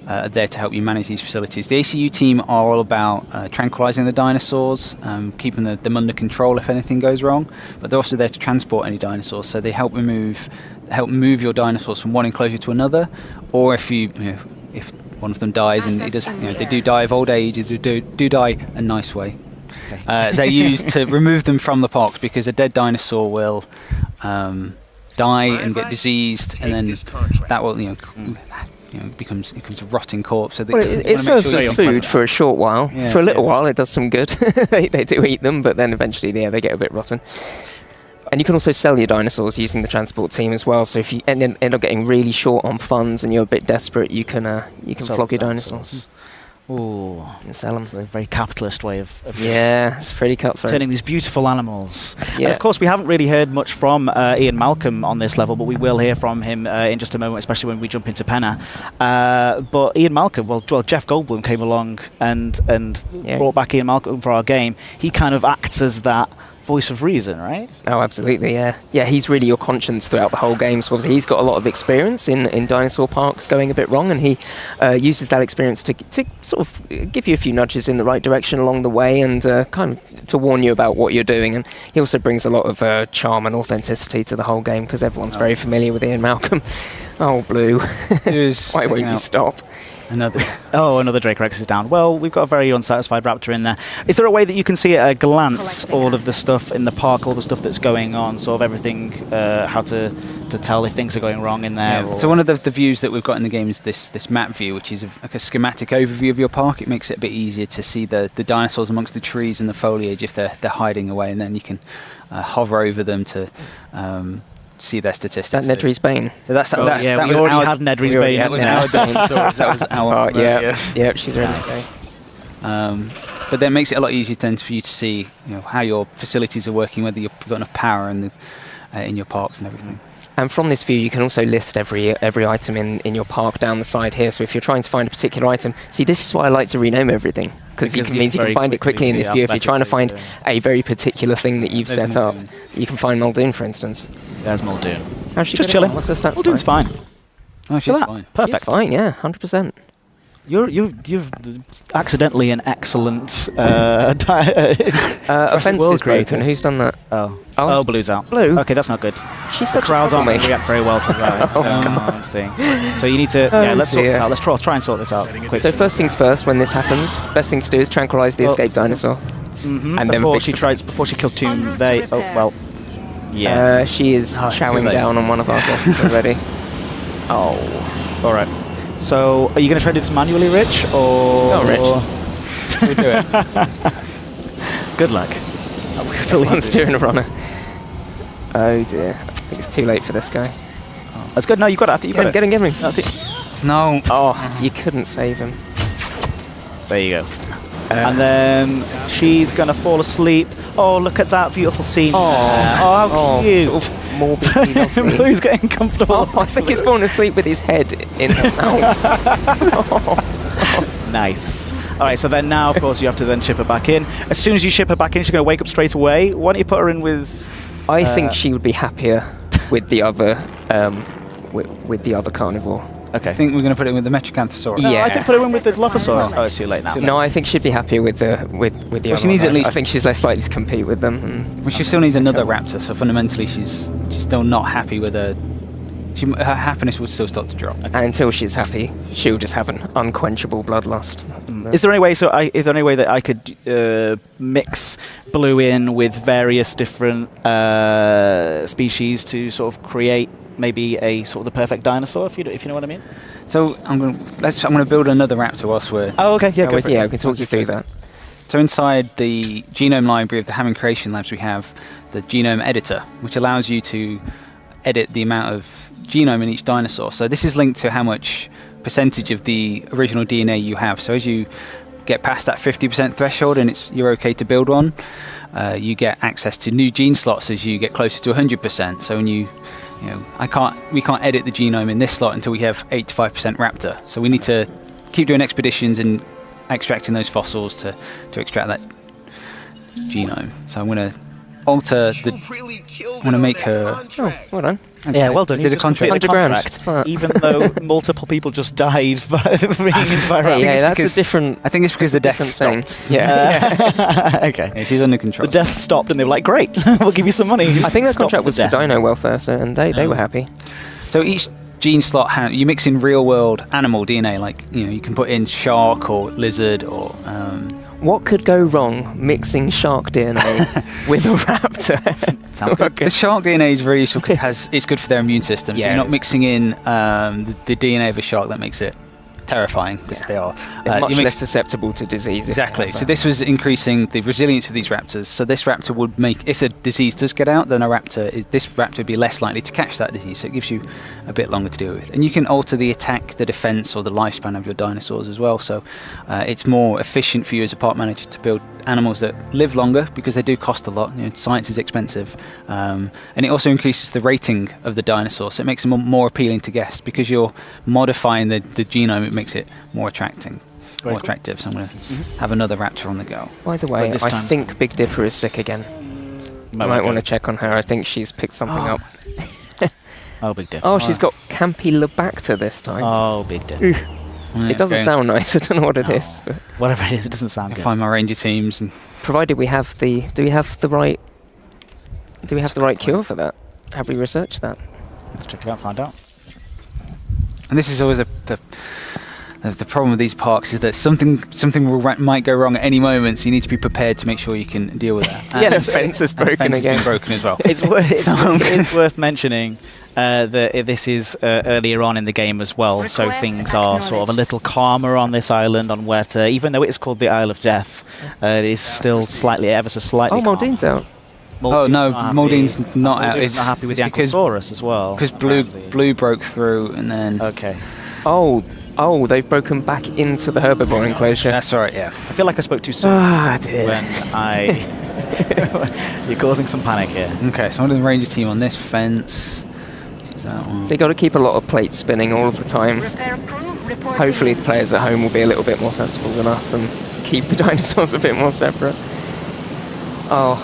are there to help you manage these facilities. The ACU team are all about tranquilizing the dinosaurs, keeping them under control if anything goes wrong, but they're also there to transport any dinosaurs, so they help move your dinosaurs from one enclosure to another, or if one of them dies, and it does, they do die of old age, they do die a nice way. Okay. They're used to remove them from the parks, because a dead dinosaur will die and get diseased, and then that will becomes a rotting corpse. So it serves as food for a short while. For a little while, it does some good. they do eat them, but then eventually, they get a bit rotten. And you can also sell your dinosaurs using the transport team as well. So if you end up getting really short on funds and you're a bit desperate, you can flog your dinosaurs. Ooh, and sell them. It's a very capitalist way of it's pretty cutthroat. Turning these beautiful animals. Yeah. And of course, we haven't really heard much from Ian Malcolm on this level, but we will hear from him in just a moment, especially when we jump into PENA. But Ian Malcolm, well, Jeff Goldblum came along and brought back Ian Malcolm for our game. He kind of acts as that voice of reason, right? Oh, absolutely, yeah. Yeah, he's really your conscience throughout the whole game. So obviously he's got a lot of experience in dinosaur parks going a bit wrong, and he uses that experience to sort of give you a few nudges in the right direction along the way, and kind of to warn you about what you're doing. And he also brings a lot of charm and authenticity to the whole game, because everyone's very familiar with Ian Malcolm. Oh, Blue. Who's Why won't taking you out stop? Another. Oh, another Drake Rex is down. Well, we've got a very unsatisfied Raptor in there. Is there a way that you can see at a glance all of the stuff in the park, all the stuff that's going on, sort of everything, how to tell if things are going wrong in there? Yeah. So one of the views that we've got in the game is this map view, which is like a schematic overview of your park. It makes it a bit easier to see the dinosaurs amongst the trees and the foliage if they're hiding away, and then you can hover over them to see their statistics. That Nedry's Bane. So that's Oh, that yeah, we was already our, had Nedry's we already Bane. that was Yeah. our dinosaurs. That was our. Oh, yeah, she's ready Nice. to But then it makes it a lot easier then for you to see, how your facilities are working, whether you've got enough power in your parks and everything. go. And from this view, you can also list every item in your park down the side here. So if you're trying to find a particular item, see, this is why I like to rename everything, because it means you can find it quickly in this view. If you're trying to find a very particular thing that you've There's set up, Muldoon. you can find Muldoon, for instance. There's Muldoon. How's she Just getting on? chilling. What's her stats? Muldoon's like? fine. Oh, she's Look at fine. that. Perfect. She's fine, yeah, 100%. You've accidentally an excellent Offense World is broken. creator. Who's done that? Oh, Oh, Blue's out. Blue? Okay, that's not good. She's such a Crowds aren't going to troublemaker. react very well to that thing. So you need to, Oh, let's sort this dear. out. Let's try and sort this out quick. So first things first, when this happens, best thing to do is tranquilize the Well, escaped dinosaur. Mhm. and then before fix she the- tries, before she kills Tomb, they. Oh well. Yeah. She is Oh, it's too chowing late. down on one of our guests already. Oh. All right. So are you going to try to do this manually, Rich, or? Go on, Rich. We do it. Good luck. Everyone's doing a runner. Oh dear. I think it's too late for this guy. That's good. No, you got it. I think you got it. Get him. I think- No. Oh, you couldn't save him. There you go. And then she's going to fall asleep. Oh, look at that beautiful scene. Oh, how cute. Sort of morbidly lovely. Blue's getting comfortable. Oh, I think he's fallen asleep with his head in her mouth. Nice. All right, so then now, of course, you have to then ship her back in. As soon as you ship her back in, she's going to wake up straight away. Why don't you put her in with... I think she would be happier with the other, with the other carnivore. Okay. I think we're going to put it with the Metrocanthosaurus. No, I Yeah. think put her in with the Dilophosaurus. Oh, it's too late now. No, I think she'd be happier with the with the Well, other she needs one. at least- I think she's less likely to compete with them. Well, she still needs another raptor, so fundamentally she's still not happy with her. Her happiness would still start to drop. And until she's happy, she'll just have an unquenchable bloodlust. Is there any way? Is there any way that I could mix Blue in with various different species to sort of create maybe a sort of the perfect dinosaur? If you know what I mean. So I'm going to build another raptor whilst we're. Oh, okay. Yeah. Go for it. Yeah, we can talk you through that. So inside the genome library of the Hammond Creation Labs, we have the genome editor, which allows you to edit the amount of genome in each dinosaur. So this is linked to how much percentage of the original DNA you have. So as you get past that 50% threshold and you're okay to build one, you get access to new gene slots as you get closer to 100%. So when we can't edit the genome in this slot until we have 85% raptor. So we need to keep doing expeditions and extracting those fossils to extract that genome. So I'm going to alter the. I want to make her. Oh, well done. Yeah, well done. Did You a just contract. completed a 100 grand. contract, What's that? even though multiple people just died by being Yeah, it's that's because- a different. I think it's because the death different thing. stopped. Yeah. okay. Yeah, she's under control. The death stopped, and they were like, "Great, we'll give you some money." I think that Stop contract the was for death. dino welfare, so, and they were happy. So each gene slot, you mix in real-world animal DNA, like you can put in shark or lizard or. What could go wrong mixing shark DNA with a raptor? Sounds good. The shark DNA is very useful because it's good for their immune system. So Yeah, you're it not is. mixing in the DNA of a shark that makes it terrifying, because they are. They're much you mix- less susceptible to disease. Exactly. So this was increasing the resilience of these raptors. So this raptor would make, if the disease does get out, then this raptor would be less likely to catch that disease. So it gives you a bit longer to deal with. And you can alter the attack, the defense, or the lifespan of your dinosaurs as well. So it's more efficient for you as a park manager to build animals that live longer, because they do cost a lot. Science is expensive. And it also increases the rating of the dinosaur. So it makes them more appealing to guests, because you're modifying the genome. It makes it more attractive. Very More cool. attractive. So I'm going to have another raptor on the go. By the way, But this I time- think Big Dipper is sick again. You might want to check on her. I think she's picked something up. Oh, big deal. Oh, she's got Campylobacter this time. Oh, big deal. It doesn't sound nice. I don't know what it is. But Whatever it is, it doesn't sound I good. find my ranger teams and provided we have the, do we have the right cure for that? Have we researched that? Let's check it out, find out. And this is always the problem with these parks is that something might go wrong at any moment, so you need to be prepared to make sure you can deal with that. Yeah, the fence is broken fence again. has been broken as well. It's worth mentioning that this is earlier on in the game as well, so things are sort of a little calmer on this island on Weta. Even though it is called the Isle of Death, it is still ever so slightly. Oh, Muldoon's out. Muldoon's not out. Muldoon's not happy with the Ankylosaurus as well. Because blue broke through and then... Okay. Oh, they've broken back into the herbivore enclosure. That's right, yeah. I feel like I spoke too soon when you're causing some panic here. Okay, so I'm on the Ranger team on this fence. That one. So you got to keep a lot of plates spinning all of the time. Hopefully the players at home will be a little bit more sensible than us and keep the dinosaurs a bit more separate. Oh,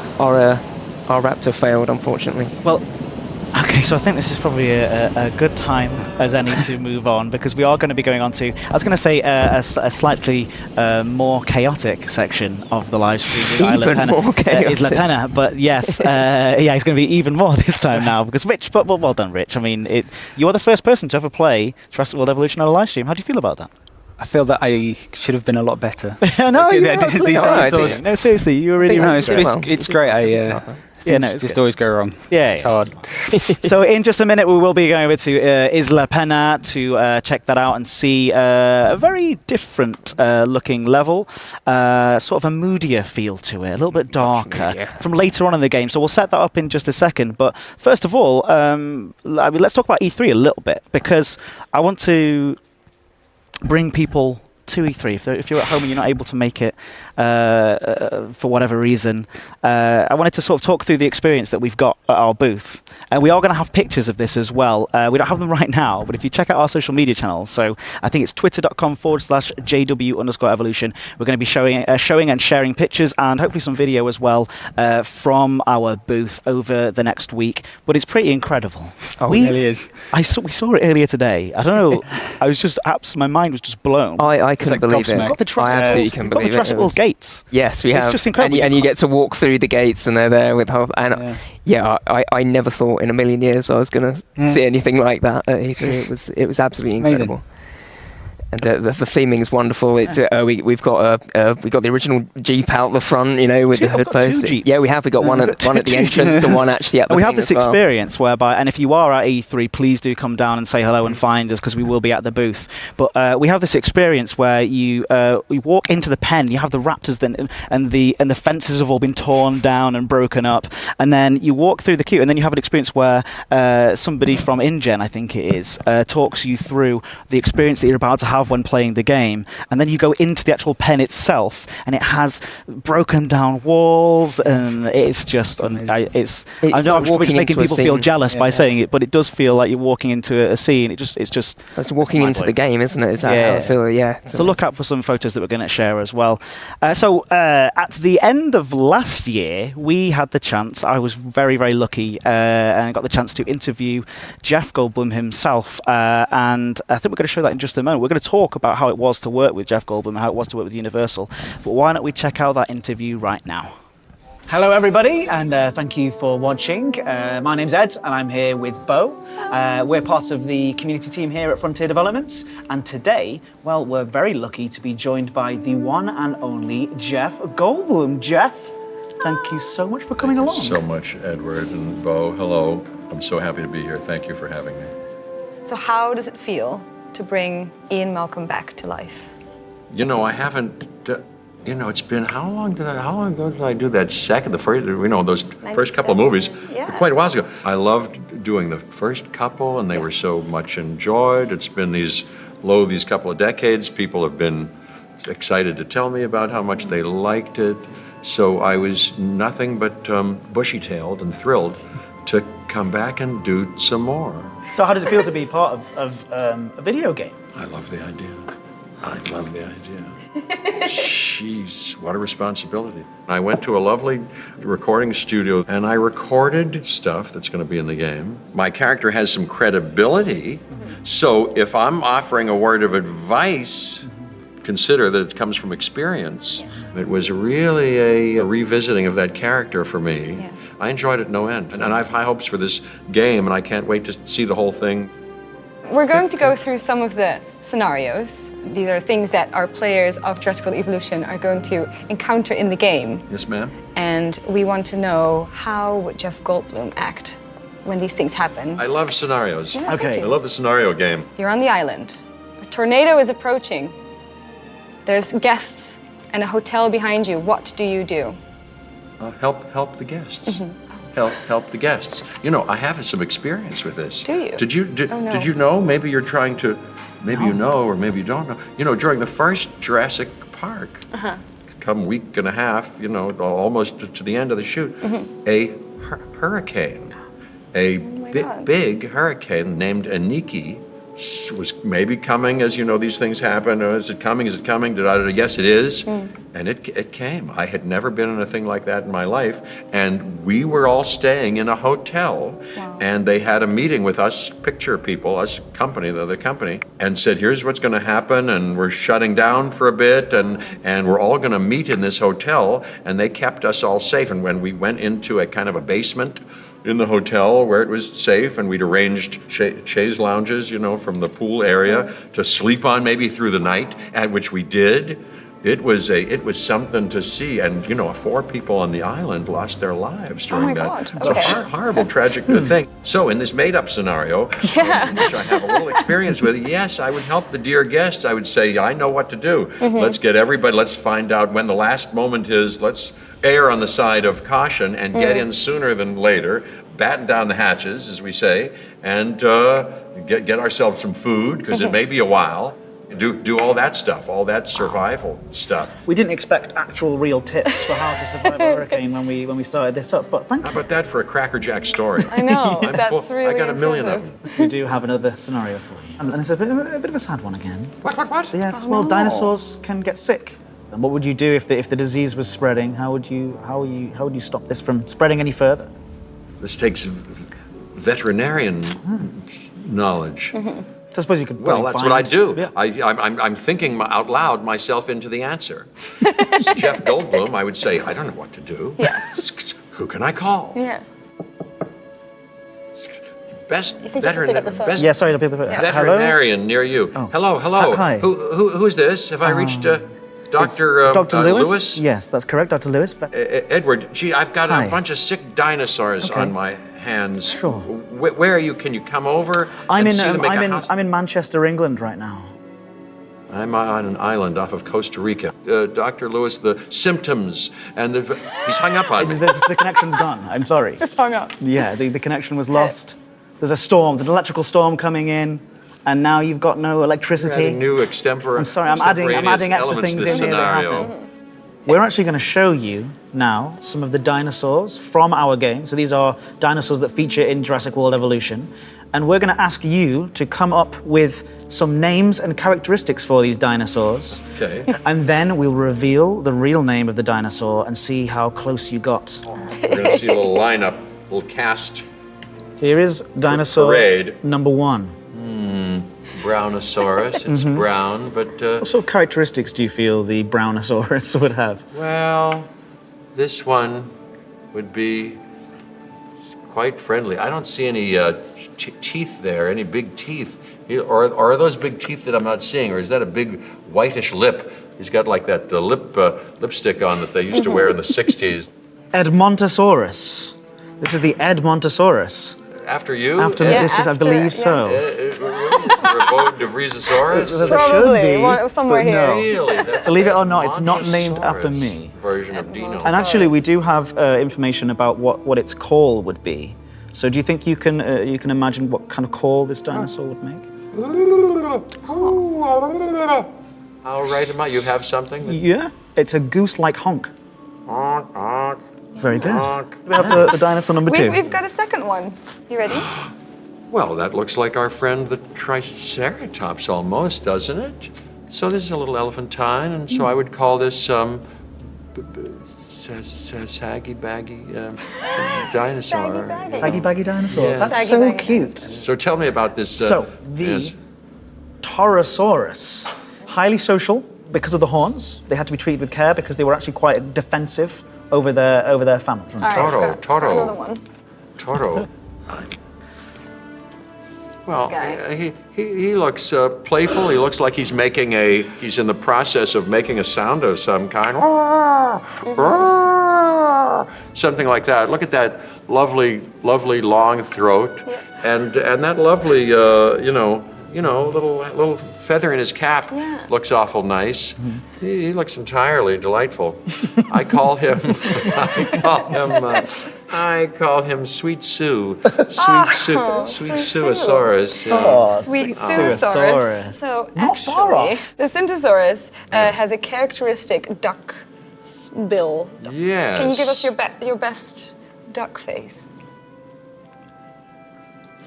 our raptor failed, unfortunately. Well, okay, so I think this is probably a good time as any to move on, because we are going to be going on to, I was going to say, a slightly more chaotic section of the live stream. Even more chaotic. Isla Pena, but yes, it's going to be even more this time now, because Rich, but well done, Rich. I mean, you are the first person to ever play Jurassic World Evolution on a live stream. How do you feel about that? I feel that I should have been a lot better. No, No, seriously, you were really it's great. Things just always go wrong. Yeah, it's hard. So in just a minute, we will be going over to Isla Pena to check that out and see a very different looking level, sort of a moodier feel to it, a little bit darker from later on in the game. So we'll set that up in just a second. But first of all, let's talk about E3 a little bit, because I want to bring people to E3. If you're at home and you're not able to make it for whatever reason, I wanted to sort of talk through the experience that we've got at our booth. And we are going to have pictures of this as well. We don't have them right now, but if you check out our social media channels, so I think it's twitter.com/JW_evolution, we're going to be showing and sharing pictures and hopefully some video as well from our booth over the next week. But it's pretty incredible. Oh, it really is. We saw it earlier today. I don't know. I was just my mind was just blown. I couldn't believe it. I absolutely couldn't believe it. Jurassic World gates. Yes, we have. It's just incredible. And you get to walk through the gates, and they're there with I never thought in a million years I was going to see anything like that at E3. It was absolutely incredible. And the theming is wonderful. We've got the original Jeep out the front, with the hood post. Yeah, we have. We got one at the entrance and one actually at the. We have this experience whereby, and if you are at E3, please do come down and say hello and find us, because we will be at the booth. But we have this experience where you walk into the pen. You have the raptors then, and the fences have all been torn down and broken up, and then you walk through the queue, and then you have an experience where somebody from InGen, I think it is, talks you through the experience that you're about to have when playing the game, and then you go into the actual pen itself, and it has broken down walls, and it's just I know I'm just making people feel jealous by saying it, but it does feel like you're walking into a scene. It's walking into the game, isn't it? Is that how I feel? Yeah. So look out for some photos that we're going to share as well. So at the end of last year, we had the chance. I was very, very lucky and got the chance to interview Jeff Goldblum himself, and I think we're going to show that in just a moment. We're going to talk about how it was to work with Jeff Goldblum and how it was to work with Universal. But why don't we check out that interview right now? Hello everybody, and thank you for watching. My name's Ed, and I'm here with Bo. We're part of the community team here at Frontier Developments, and today, well, we're very lucky to be joined by the one and only Jeff Goldblum. Jeff, thank you so much for coming along. So much, Edward and Bo. Hello. I'm so happy to be here. Thank you for having me. So how does it feel to bring Ian Malcolm back to life? I haven't. It's been how long ago did I do that those first couple of movies? Yeah. Quite a while ago. I loved doing the first couple, and they were so much enjoyed. It's been these couple of decades. People have been excited to tell me about how much they liked it. So I was nothing but bushy-tailed and thrilled to come back and do some more. So how does it feel to be part of a video game? I love the idea. Jeez, what a responsibility. I went to a lovely recording studio and I recorded stuff that's going to be in the game. My character has some credibility, so if I'm offering a word of advice, consider that it comes from experience. It was really a revisiting of that character for me. Yeah. I enjoyed it no end. And I have high hopes for this game, and I can't wait to see the whole thing. We're going to go through some of the scenarios. These are things that our players of Jurassic World Evolution are going to encounter in the game. Yes, ma'am. And we want to know, how would Jeff Goldblum act when these things happen? I love scenarios. Yeah, Okay. thank I you. love the scenario game. You're on the island. A tornado is approaching. There's guests and a hotel behind you. What do you do? Help the guests. Help the guests. You know, I have some experience with this. Do you? Did you Oh, no. did you know? Maybe you're trying to, maybe you know, or maybe you don't know. You know, during the first Jurassic Park, come week and a half, you know, almost to the end of the shoot, a hurricane, a God. big hurricane named Aniki was maybe coming. As you know, these things happen. Is it coming? Is it coming? Yes, it is. And it came. I had never been in a thing like that in my life. And we were all staying in a hotel. Wow. And they had a meeting with us picture people, us company, the other company, and said, here's what's going to happen. And we're shutting down for a bit. And we're all going to meet in this hotel. And they kept us all safe. And when we went into a kind of a basement in the hotel where it was safe, and we'd arranged chaise lounges, you know, from the pool area to sleep on maybe through the night, and which we did. It was something to see, and you know, 4 people on the island lost their lives during that. God. It's Okay. a horrible, tragic thing. So in this made-up scenario, which I have a little experience with, yes, I would help the dear guests. I would say, I know what to do. Let's get everybody. Let's find out when the last moment is. Let's err on the side of caution and get in sooner than later. Batten down the hatches, as we say, and get ourselves some food, because it may be a while. Do all that stuff, all that survival stuff. We didn't expect actual real tips for how to survive a hurricane when we started this up, but thank How you. about that for a Cracker Jack story? I know, I'm that's full- really I got a million of impressive. them. We do have another scenario for you. And it's a bit of a sad one again. What? Yes, Oh, well, no. dinosaurs can get sick. And what would you do if the disease was spreading? How would you stop this from spreading any further? This takes veterinarian knowledge. I suppose you could. Well, probably that's what I find- do. Yeah. I'm thinking out loud myself into the answer. It's Jeff Goldblum, I would say, I don't know what to do. Yeah. Who can I call? Yeah. Best You think you can pick up the phone? Yeah, sorry to be the veterinarian near you. Oh. Hello. Hi. Who is this? Have I reached Dr. Dr. Lewis? Yes, that's correct, Dr. Lewis. Edward, gee, I've got Hi. a bunch of sick dinosaurs Okay. on my hands. Sure. Where are you? Can you come over I'm and see them make a in house? I'm in Manchester, England right now. I'm on an island off of Costa Rica. Dr. Lewis, the symptoms, and he's hung up on me. The connection's gone. I'm sorry. Just hung up. Yeah, the connection was lost. There's a storm, an electrical storm coming in, and now you've got no electricity. Adding new extempore. I'm sorry, I'm adding extra elements things to this in here that scenario. happen. We're actually going to show you now some of the dinosaurs from our game. So these are dinosaurs that feature in Jurassic World Evolution. And we're going to ask you to come up with some names and characteristics for these dinosaurs. Okay. And then we'll reveal the real name of the dinosaur and see how close you got. We're going to see a little lineup, a little cast. Here is dinosaur Parade. number 1. Brownosaurus. It's brown, but What sort of characteristics do you feel the Brownosaurus would have? well, this one would be quite friendly. I don't see any teeth there, any big teeth. Or are those big teeth that I'm not seeing, or is that a big whitish lip? He's got like that lipstick on that they used to wear in the 60s. Edmontosaurus. This is the Edmontosaurus. After you? After Yeah, this is, I after- believe yeah. so. It's the abode of Rhesosaurus? There Probably, should be, one- somewhere but here. no. Really? That's Believe it the or not, it's not named after Edmontosaurus me. Version of Dino. And actually, we do have information about what its call would be. So, do you think you can imagine what kind of call this dinosaur would make? How right am I? You have something? Yeah, it's a goose-like honk. Honk, honk, Very good. honk. We have the dinosaur number 2. We've got a second one. You ready? Well, that looks like our friend the Triceratops almost, doesn't it? So this is a little elephantine, and so I would call this saggy baggy dinosaur. Saggy baggy dinosaur. Yeah. That's Saggy so baggy cute. So tell me about this. So, the yes. Torosaurus, highly social because of the horns. They had to be treated with care because they were actually quite defensive over their families. All right, Toro, got Toro. Another one. Toro. Well, This guy. He looks playful. He looks like he's he's in the process of making a sound of some kind. Something like that. Look at that lovely long throat, and that lovely, little feather in his cap. Looks awful nice. He looks entirely delightful. I call him Sweet Sue. Sweet Suosaurus. Oh, Sweet Suosaurus. So actually, the Syntosaurus has a characteristic duck bill. Yes. Can you give us your best duck face?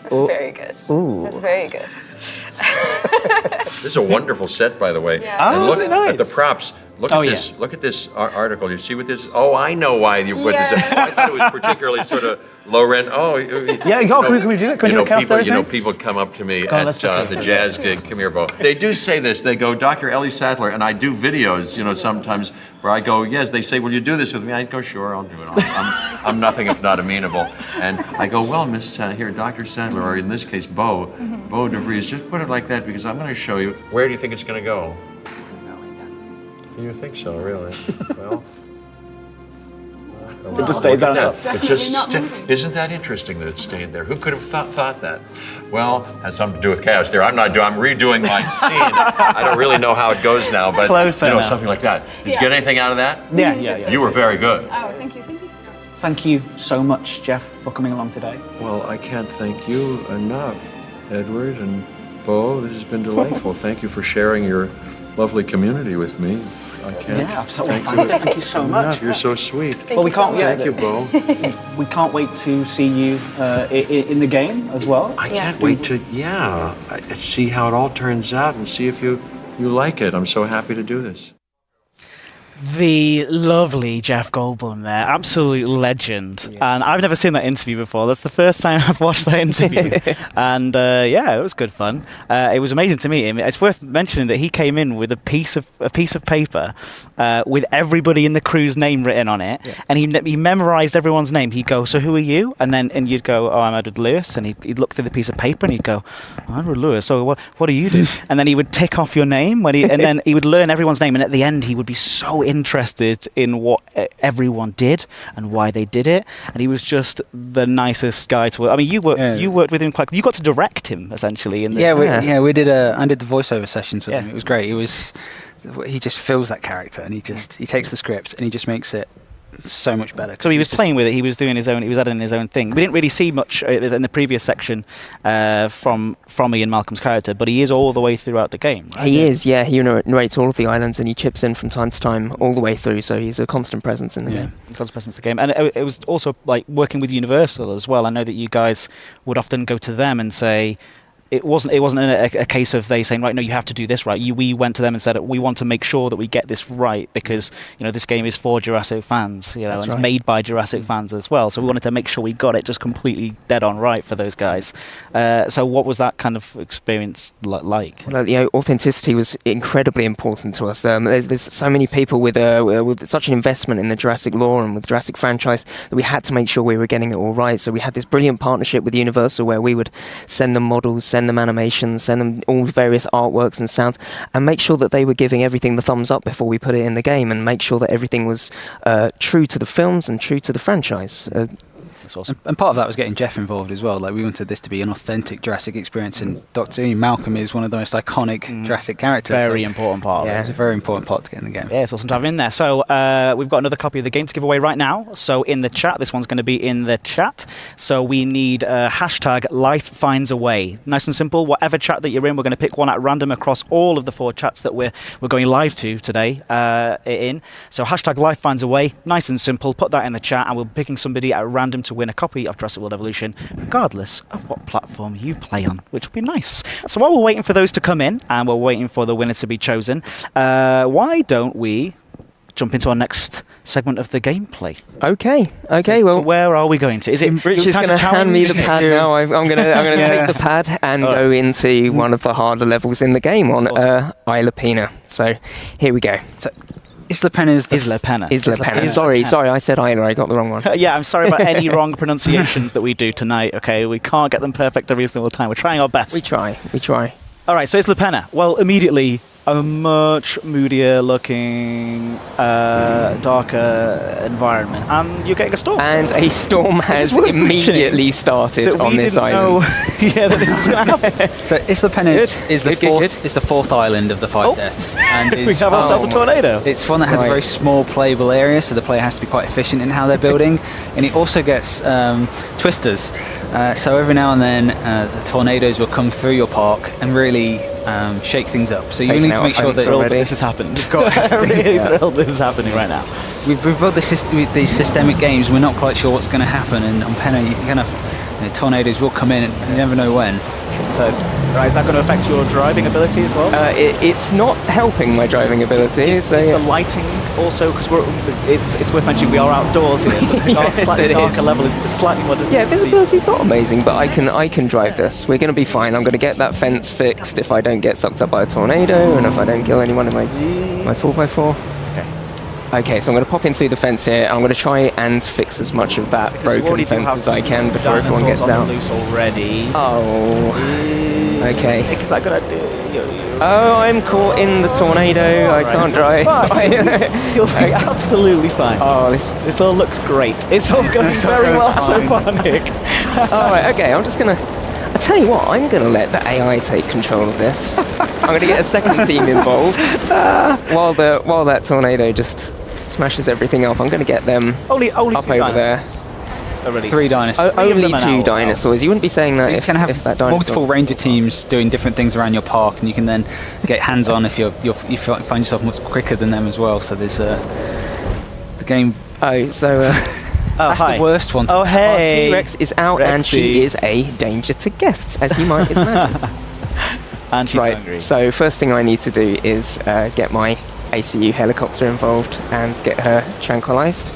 That's very good. That's very good. This is a wonderful set, by the way. Yeah. And Oh, look is it nice? at the props. Look at this. Look at this article. You see what this? Oh, I know why you put this. I thought it was particularly sort of low rent. Oh, Yeah, can we do that? Can we do a cast people, people come up to me at the jazz gig. Come here, Bo. They do say this. They go, Dr. Ellie Sattler, and I do videos. Sometimes where I go, yes. They say, will you do this with me? I go, sure, I'll do it. I'm nothing if not amenable. And I go, well, Miss here, Dr. Sattler, or in this case, Bo DeVries, just put it like that because I'm going to show you. Where do you think it's going to go? You think so, really? Well, It just stays on top. It just isn't that interesting that it's staying there? Who could have thought that? Well, it has something to do with chaos there. I'm redoing my scene. I don't really know how it goes now, but something like that. Did you get anything out of that? Yeah. You were very good. Oh, thank you. Thank you so much. Thank you so much, Jeff, for coming along today. Well, I can't thank you enough, Edward and Bo. This has been delightful. Thank you for sharing your lovely community with me. I can't. Yeah, absolutely. Thank you so much. You're so sweet. Well, we can't. Thank you, Bo. We can't wait to see you in the game as well. I can't wait to see how it all turns out and see if you like it. I'm so happy to do this. The lovely Jeff Goldblum there, absolute legend. Yes. And I've never seen that interview before. That's the first time I've watched that interview. And it was good fun. It was amazing to meet him. It's worth mentioning that he came in with a piece of paper with everybody in the crew's name written on it. Yeah. And he memorized everyone's name. He'd go, so who are you? And you'd go, oh, I'm Edward Lewis. And he'd look through the piece of paper and he'd go, oh, Edward Lewis, so what do you do? And then he would tick off your name and then he would learn everyone's name. And at the end, he would be so interested in what everyone did and why they did it, and he was just the nicest guy to work. I mean, you worked with him quite. You got to direct him essentially. We did. I did the voiceover sessions with him. It was great. He just feels that character, and he takes the script and he just makes it so much better. So he was playing with it. He was doing his own. He was adding his own thing. We didn't really see much in the previous section from Ian Malcolm's character, but he is all the way throughout the game. Right? He is. Yeah, he narrates all of the islands, and he chips in from time to time all the way through. So he's a constant presence in the game. Constant presence in the game, and it was also like working with Universal as well. I know that you guys would often go to them and say. It wasn't a case of they saying, right, no, you have to do this right. We went to them and said, we want to make sure that we get this right because, this game is for Jurassic fans, and it's made by Jurassic fans as well. So we wanted to make sure we got it just completely dead on right for those guys. So what was that kind of experience like? Well, authenticity was incredibly important to us. There's so many people with such an investment in the Jurassic lore and with the Jurassic franchise that we had to make sure we were getting it all right. So we had this brilliant partnership with Universal where we would send them models, send them animations, send them all various artworks and sounds, and make sure that they were giving everything the thumbs up before we put it in the game, and make sure that everything was true to the films and true to the franchise. That's awesome. And part of that was getting Jeff involved as well. Like, we wanted this to be an authentic Jurassic experience, and Dr. Ian Malcolm is one of the most iconic Jurassic characters. Very important part. Yeah, it's a very important part to get in the game. Yeah, it's awesome to have him in there. So we've got another copy of the game to give away right now. So in the chat, this one's going to be in the chat. So we need hashtag Life Finds a Way. Nice and simple. Whatever chat that you're in, we're going to pick one at random across all of the 4 chats that we're going live to today. So hashtag Life Finds a Way. Nice and simple. Put that in the chat, and we'll be picking somebody at random to win a copy of Jurassic World Evolution, regardless of what platform you play on, which will be nice. So while we're waiting for those to come in, and we're waiting for the winner to be chosen, why don't we jump into our next segment of the gameplay? Okay. So where are we going to? Is it Rich is going to hand me the pad now. I'm going to take the pad and go into one of the harder levels in the game on ISLA PENA. So here we go. Isla PENA is the Isla PENA. Isla PENA. Sorry, I said Isla. I got the wrong one. Yeah, I'm sorry about any wrong pronunciations that we do tonight. Okay, we can't get them perfect every single time. We're trying our best. We try. All right, so Isla PENA. Well, immediately a much moodier looking, darker environment, and you're getting a storm. And a storm has worth immediately started that on we this didn't island. know. Yeah, that this is going to happen. So Isla PENA is the Good. fourth island of the 5 deaths, and We have ourselves a tornado. It's one that has a very small playable area, so the player has to be quite efficient in how they're building, and it also gets twisters. So every now and then, the tornadoes will come through your park and really shake things up. So you need to make sure that this has happened. I'm really thrilled this is happening right now. we've built these systemic games. We're not quite sure what's going to happen, and on PENA, you kind of tornadoes will come in, and you never know when. So, right, is that going to affect your driving ability as well? It's not helping my driving ability. Is the lighting also, because it's worth mentioning we are outdoors here, so this slightly darker level is slightly more difficult. Yeah, visibility's not amazing, but I can drive this. We're going to be fine. I'm going to get that fence fixed if I don't get sucked up by a tornado, and if I don't kill anyone in my 4x4. Okay, so I'm going to pop in through the fence here. I'm going to try and fix as much of that broken fence as I can before everyone gets out. Loose already. Oh, okay. Is that good idea? Oh, I'm caught in the tornado. I can't drive. You'll be absolutely fine. Oh, This all looks great. It's all going very well so far, Nick. all right. Okay, I'm just gonna. I tell you what, I'm gonna let the AI take control of this. I'm gonna get a second team involved while that tornado just smashes everything up. I'm gonna get them only up over there. Already. 3 dinosaurs. Only 2 dinosaurs. You wouldn't be saying that So you if can have that dinosaur. multiple ranger teams doing different things around your park, and you can then get hands-on if you find yourself much quicker than them as well. So there's the game. Oh, so That's hi. the worst one. Oh, our hey. T-Rex is out, and she is a danger to guests, as you might imagine. And she's Right. hungry. So first thing I need to do is get my ACU helicopter involved and get her tranquilized.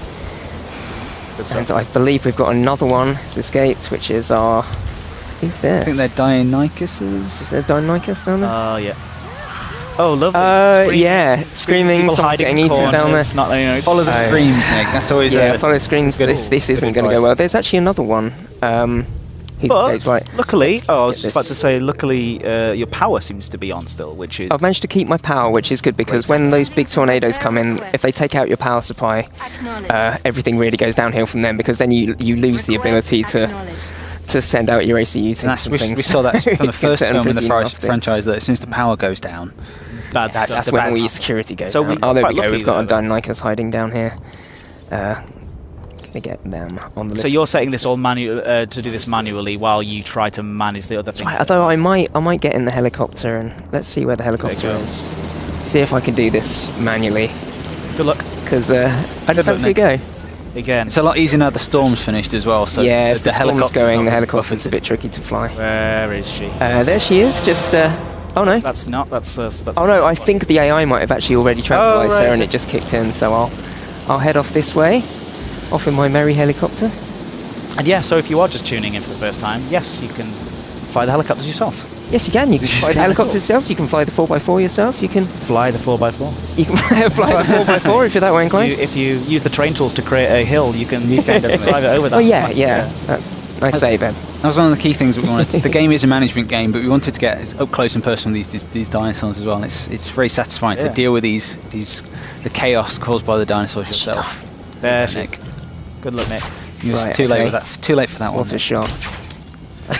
And I believe we've got another one has escaped, which is our. Who's this? I think they're Dionychuses. Is there Dionychus down there? Oh, yeah. Oh, lovely. Yeah, screaming, People someone's hiding getting in eaten down there. corners, not, it's Follow the screams, Nick. That's always Yeah, follow screams. good- This isn't good going to go advice. well. There's actually another one. Who's escaped, right? luckily, Let's I was get just about this. to say, luckily, your power seems to be on still, which is... I've managed to keep my power, which is good because when those big tornadoes come in, if they take out your power supply, everything really goes downhill from them because then you lose the ability to send out your ACU teams And that's, and we things. saw that from the first It can film in the turn pretty nasty. franchise, that as soon as the power goes down, That's the when bad all your stuff. security goes So down. we- Oh, there we quite go. lucky We've got a though. Dionychus hiding down here. Gonna get them on the list. So you're setting this all to do this manually while you try to manage the other things. Right, although I might get in the helicopter and let's see where the helicopter go. is. See if I can do this manually Good luck. because I Good just luck, fancy a go. Again. it's a lot easier now the storm's finished as well. So Yeah, if the storm's helicopter's going, not the helicopter's a buffeted. bit tricky to fly. Where is she? There she is. Just oh no. That's not. That's. Oh no, I think the AI might have actually already tranquilized right. her and it just kicked in. So I'll head off this way, off in my merry helicopter. And yeah, so if you are just tuning in for the first time, yes, you can fly the helicopters yourselves. Yes, you can. You can fly the helicopters yourself. You can fly the 4x4 yourself. You can Fly the 4x4. fly the 4x4 if you're that way inclined. If you use the train tools to create a hill, you can kind of drive it over that. Oh yeah. That's nice save, Ben. That was one of the key things that we wanted. The game is a management game, but we wanted to get as up close and personal with these dinosaurs as well. And it's very satisfying to deal with the chaos caused by the dinosaurs yourself. There she is. Nick. Good luck, Nick. It was Right, too late okay. with that. Too late for that one. What's a Nick. shot?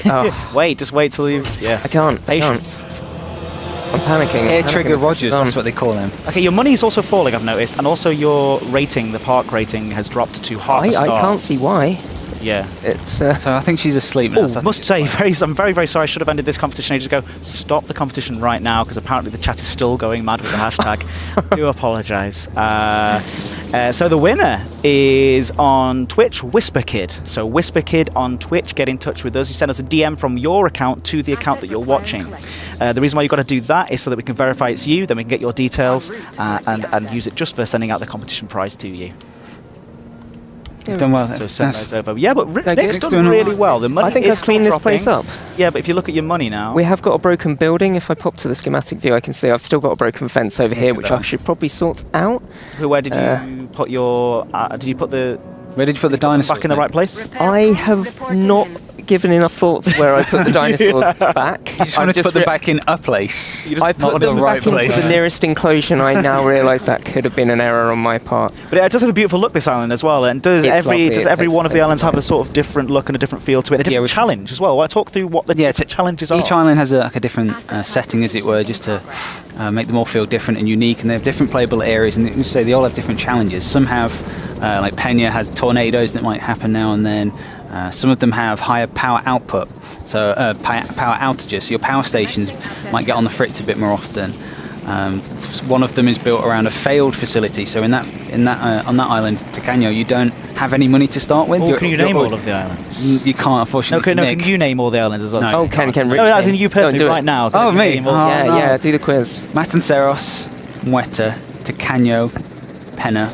Oh, Wait, just wait till you. Yes. I can't. Patience. I'm panicking. Air I'm Trigger panicking. Rogers. It's on. That's what they call him. Okay, your money is also falling, I've noticed, and also your rating, the park rating, has dropped to half a I star. can't see why. Yeah. It's So I think she's asleep now. Oh, so I must think say, I'm very, very sorry. I should have ended this competition ages ago. Stop the competition right now, because apparently the chat is still going mad with the hashtag. Do apologise. So the winner is on Twitch, WhisperKid. So WhisperKid on Twitch, get in touch with us. You send us a DM from your account to the account that you're watching. The reason why you've got to do that is so that we can verify it's you, then we can get your details and use it just for sending out the competition prize to you. You've done well. So send those over. Yeah, but They're Nick's good. done really well. The money I think is I've cleaned this dropping. place up. Yeah, but if you look at your money now, We have got a broken building. If I pop to the schematic view, I can see I've still got a broken fence over here, which I should probably sort out. where did you put your? Did you put the Where did you put the dinosaurs? back in the right place? I have not given enough thought to where I put the dinosaurs back. You just wanted to put them back in a place. I not put the them right back into place. the nearest enclosure, and I now realise that could have been an error on my part. But it does have a beautiful look, this island, as well. And does It's every lovely. It every takes one of the place islands in have a sort of different look and a different feel to it, a different challenge as well? Talk through what the challenges are. Each island has a different setting, as it were, just to make them all feel different and unique, and they have different playable areas, and they all have different challenges. Some have, like PENA has tornadoes that might happen now and then. Some of them have higher power output, so power outages. So your power stations might get on the fritz a bit more often. One of them is built around a failed facility. So on that island, Tacanho, you don't have any money to start with. Can you name all of the islands? You can't, unfortunately. Can you name all the islands as well? No. Oh, can No, Rich? as in you personally Don't do it. right now. Oh, me? Yeah, do the quiz. Matanceros, Muerta, Tacanho, PENA,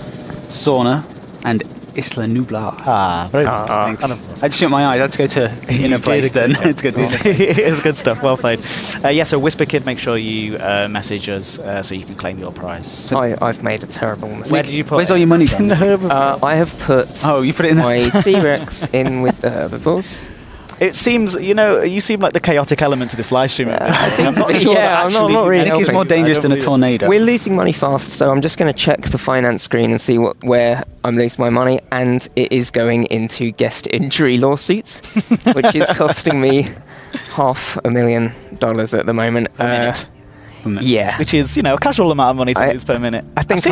Sauna, and Isla Nublar. Ah, very good. Thanks. I just shut my eyes. I had to go to the inner place then. It's good. It's good stuff. Well played. So Whisper Kid, make sure you message us so you can claim your prize. I've made a terrible mistake. Where did you put Where's all your money gone? I have put Oh, you put it in there. my T-Rex in with the herbivores. It seems, you seem like the chaotic element to this live stream. seems to be, yeah, I'm not really I think it's helping. more dangerous than a tornado. We're losing money fast, so I'm just going to check the finance screen and see where I'm losing my money, and it is going into guest injury lawsuits, which is costing me $500,000 at the moment. Yeah, Which is, a casual amount of money to lose per minute. I think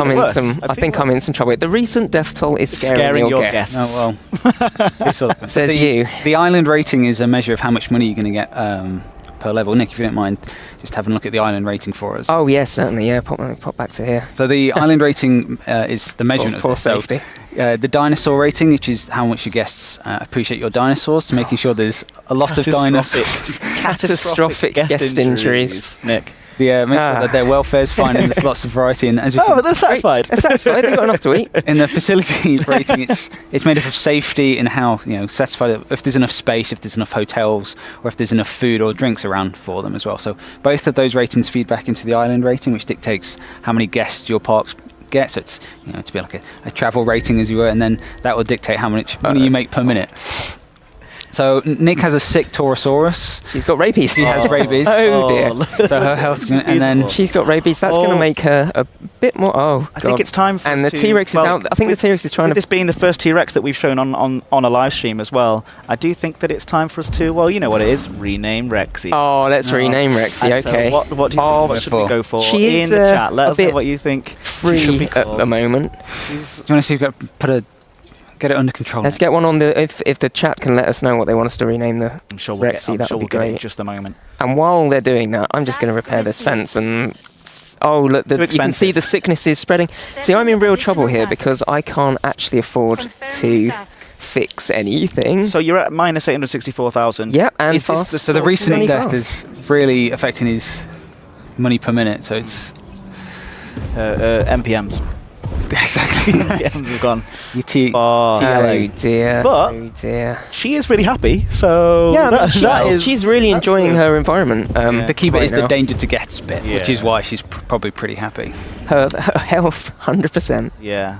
I'm in some trouble. The recent death toll is scaring your guests. Oh well. Says you. The island rating is a measure of how much money you're going to get per level. Nick, if you don't mind, just having a look at the island rating for us. Oh yes, certainly. Yeah, pop back to here. So the island rating is the measurement of for this. So, safety. the dinosaur rating, which is how much your guests appreciate your dinosaurs, so making sure there's a lot of dinosaurs. Catastrophic guest injuries. Nick. Make sure that their welfare's fine and there's lots of variety. And as we But they're satisfied. They're satisfied. They've got enough to eat. in the facility rating, it's made up of safety and how satisfied if there's enough space, if there's enough hotels, or if there's enough food or drinks around for them as well. So both of those ratings feed back into the island rating, which dictates how many guests your parks get. So it's to be like a travel rating, as you were, and then that will dictate how much money you make per minute. So Nick has a sick Taurosaurus. She's got rabies. She has rabies. Oh dear. So her health, and then She's got rabies. That's going to make her a bit more. Oh, I think it's time for and us the to- T-Rex is well, out. I think the T-Rex is trying With to. this being the first T-Rex that we've shown on a live stream as well, I do think that it's time for us to, you know what it is, rename Rexy. Oh, let's rename Rexy. And so Okay. what do you think? What should we go for? She is in the chat, let a us know bit what you think. free Should be at called. the moment. do you want to see if you can get it under control? Let's get one on the. If the chat can let us know what they want us to rename the I'm sure we'll Rexy, that would be get it in great. just a moment. And while they're doing that, I'm just going to repair this fence and. Oh, look! You can see the sickness is spreading. See, I'm in real trouble here because I can't actually afford to fix anything. So you're at minus 864,000. Yep, and Is this fast. the So the sort of recent many death fast. is really affecting his money per minute. So it's MPMs. exactly. MPMs have gone. Your T. Oh TLA. dear! But- oh dear! She is really happy, so Yeah, that is. she's really that's enjoying good. her environment. The key bit right is the now. danger to guests bit, which is Yeah. why she's probably pretty happy. Her health, 100%. Yeah.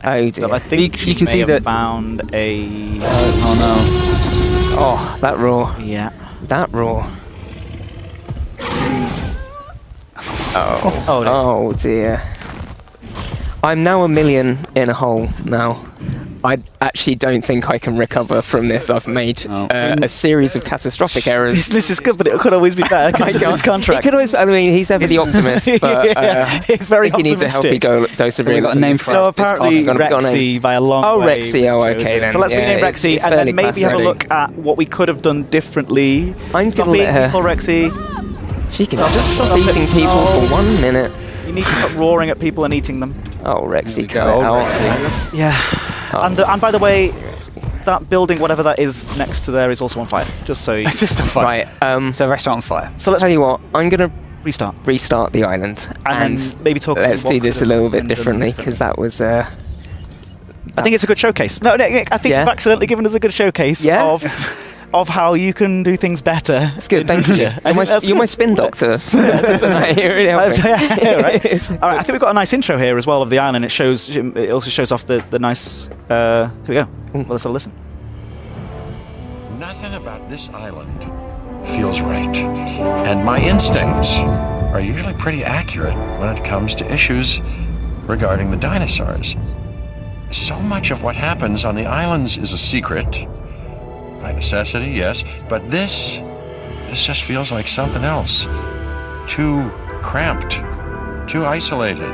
Oh So dear! I think You can see have that- found a. Oh Oh, that roar! Yeah. That roar! Oh, Oh, no. oh dear! I'm now 1 million in a hole now. I actually don't think I can recover from this. I've made a series of catastrophic errors. This is good, but it could always be better considering his contract. It could always, I mean, he's ever the optimist, but he's very I think he needs a healthy optimistic. dose of We've got a realism. name for So us. apparently It's got a name. Rexy by a long Oh, way. Rexy, was oh, okay chosen. then. So let's Yeah, rename it's- Rexy it's and fairly then maybe have a classic. look at what we could have done differently. I'm Stop gonna let beating her. people, Rexy. She can just stop stop it. eating people Oh. for 1 minute. You need to stop roaring at people and eating them. Oh, Rexy, we cut go. it out. Rexy. Yeah. Oh, And by the way, Rexy. that building, whatever that is next to there, is also on fire. Just so you. It's just a fire. Right. It's a restaurant on fire. So let's Tell you what, I'm gonna restart restart the island and then maybe talk. let's what do this could a have little bit been done differently because that was I think it's a good showcase. No, I think you've accidentally given us a good showcase of how you can do things better. That's good, thank you. You're my spin doctor. Tonight. You're really helping. Right. All right, I think we've got a nice intro here as well of the island. It also shows off the nice... here we go. Well, let's have a listen. Nothing about this island feels right. And my instincts are usually pretty accurate when it comes to issues regarding the dinosaurs. So much of what happens on the islands is a secret. By necessity, yes, but this just feels like something else. Too cramped, too isolated.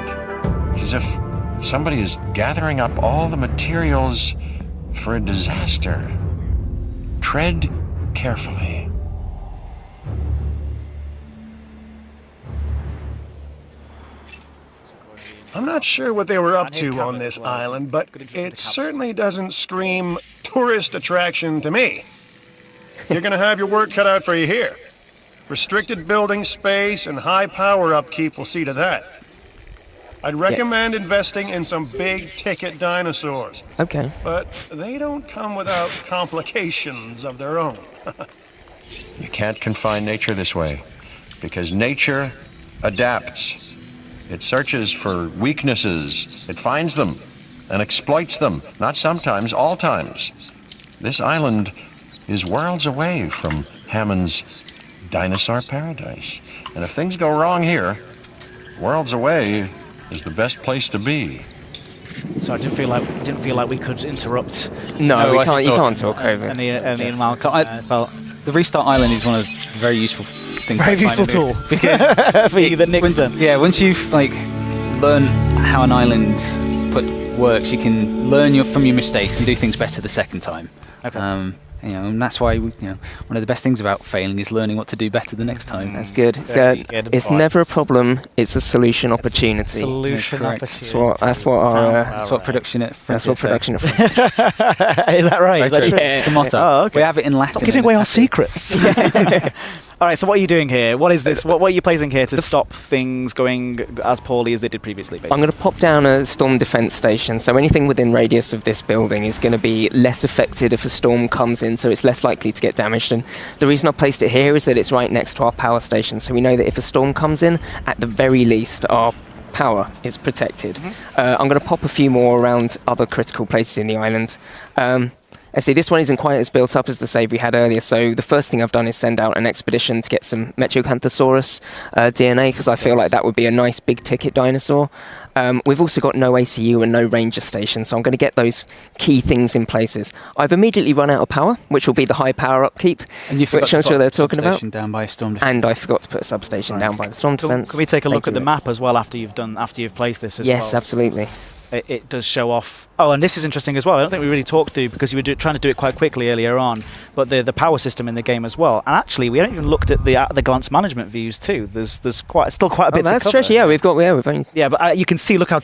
It's as if somebody is gathering up all the materials for a disaster. Tread carefully. I'm not sure what they were up to on this island, but it certainly doesn't scream tourist attraction to me. You're gonna have your work cut out for you here. Restricted building space and high power upkeep will see to that. I'd recommend investing in some big-ticket dinosaurs. Okay. But they don't come without complications of their own. You can't confine nature this way, because nature adapts. It searches for weaknesses, it finds them, and exploits them, not sometimes, all times. This island is worlds away from Hammond's dinosaur paradise. And if things go wrong here, worlds away is the best place to be. So I didn't feel like we could interrupt. No, we can't. You can't talk over. And Malcolm. The restart island is one of the very useful things. Very useful tool because for you, the Nick's done. Yeah, once you've learned how an island works, you can learn from your mistakes and do things better the second time. Okay. And that's why one of the best things about failing is learning what to do better the next time. That's good. It's never a problem. It's a solution opportunity. Solution opportunity. That's what production at That's what production at Is that right? Is that true? It's the motto. Oh, okay. We have it in Latin. Stop giving away our secrets. All right, so what are you doing here? What is this? What are you placing here to stop things going as poorly as they did previously? Basically? I'm going to pop down a storm defense station, so anything within radius of this building is going to be less affected if a storm comes in, so it's less likely to get damaged. And the reason I placed it here is that it's right next to our power station, so we know that if a storm comes in, at the very least, our power is protected. I'm going to pop a few more around other critical places in the island. I see this one isn't quite as built up as the save we had earlier, so the first thing I've done is send out an expedition to get some Metrocanthosaurus DNA, because I feel like that would be a nice big ticket dinosaur. We've also got no ACU and no ranger station, so I'm going to get those key things in places. I've immediately run out of power, which will be the high power upkeep, and you which I'm sure they're talking about. Down by storm defense. And I forgot to put a substation down by the storm defense. Can we take a look at the map as well after you've placed this as well? Yes, absolutely. It does show off. Oh, and this is interesting as well. I don't think we really talked through because you were trying to do it quite quickly earlier on. But the power system in the game as well. And actually, we haven't even looked at the glance management views too. There's still quite a bit to cover. That's stretchy. Yeah, we've only. Yeah, but you can see. Look how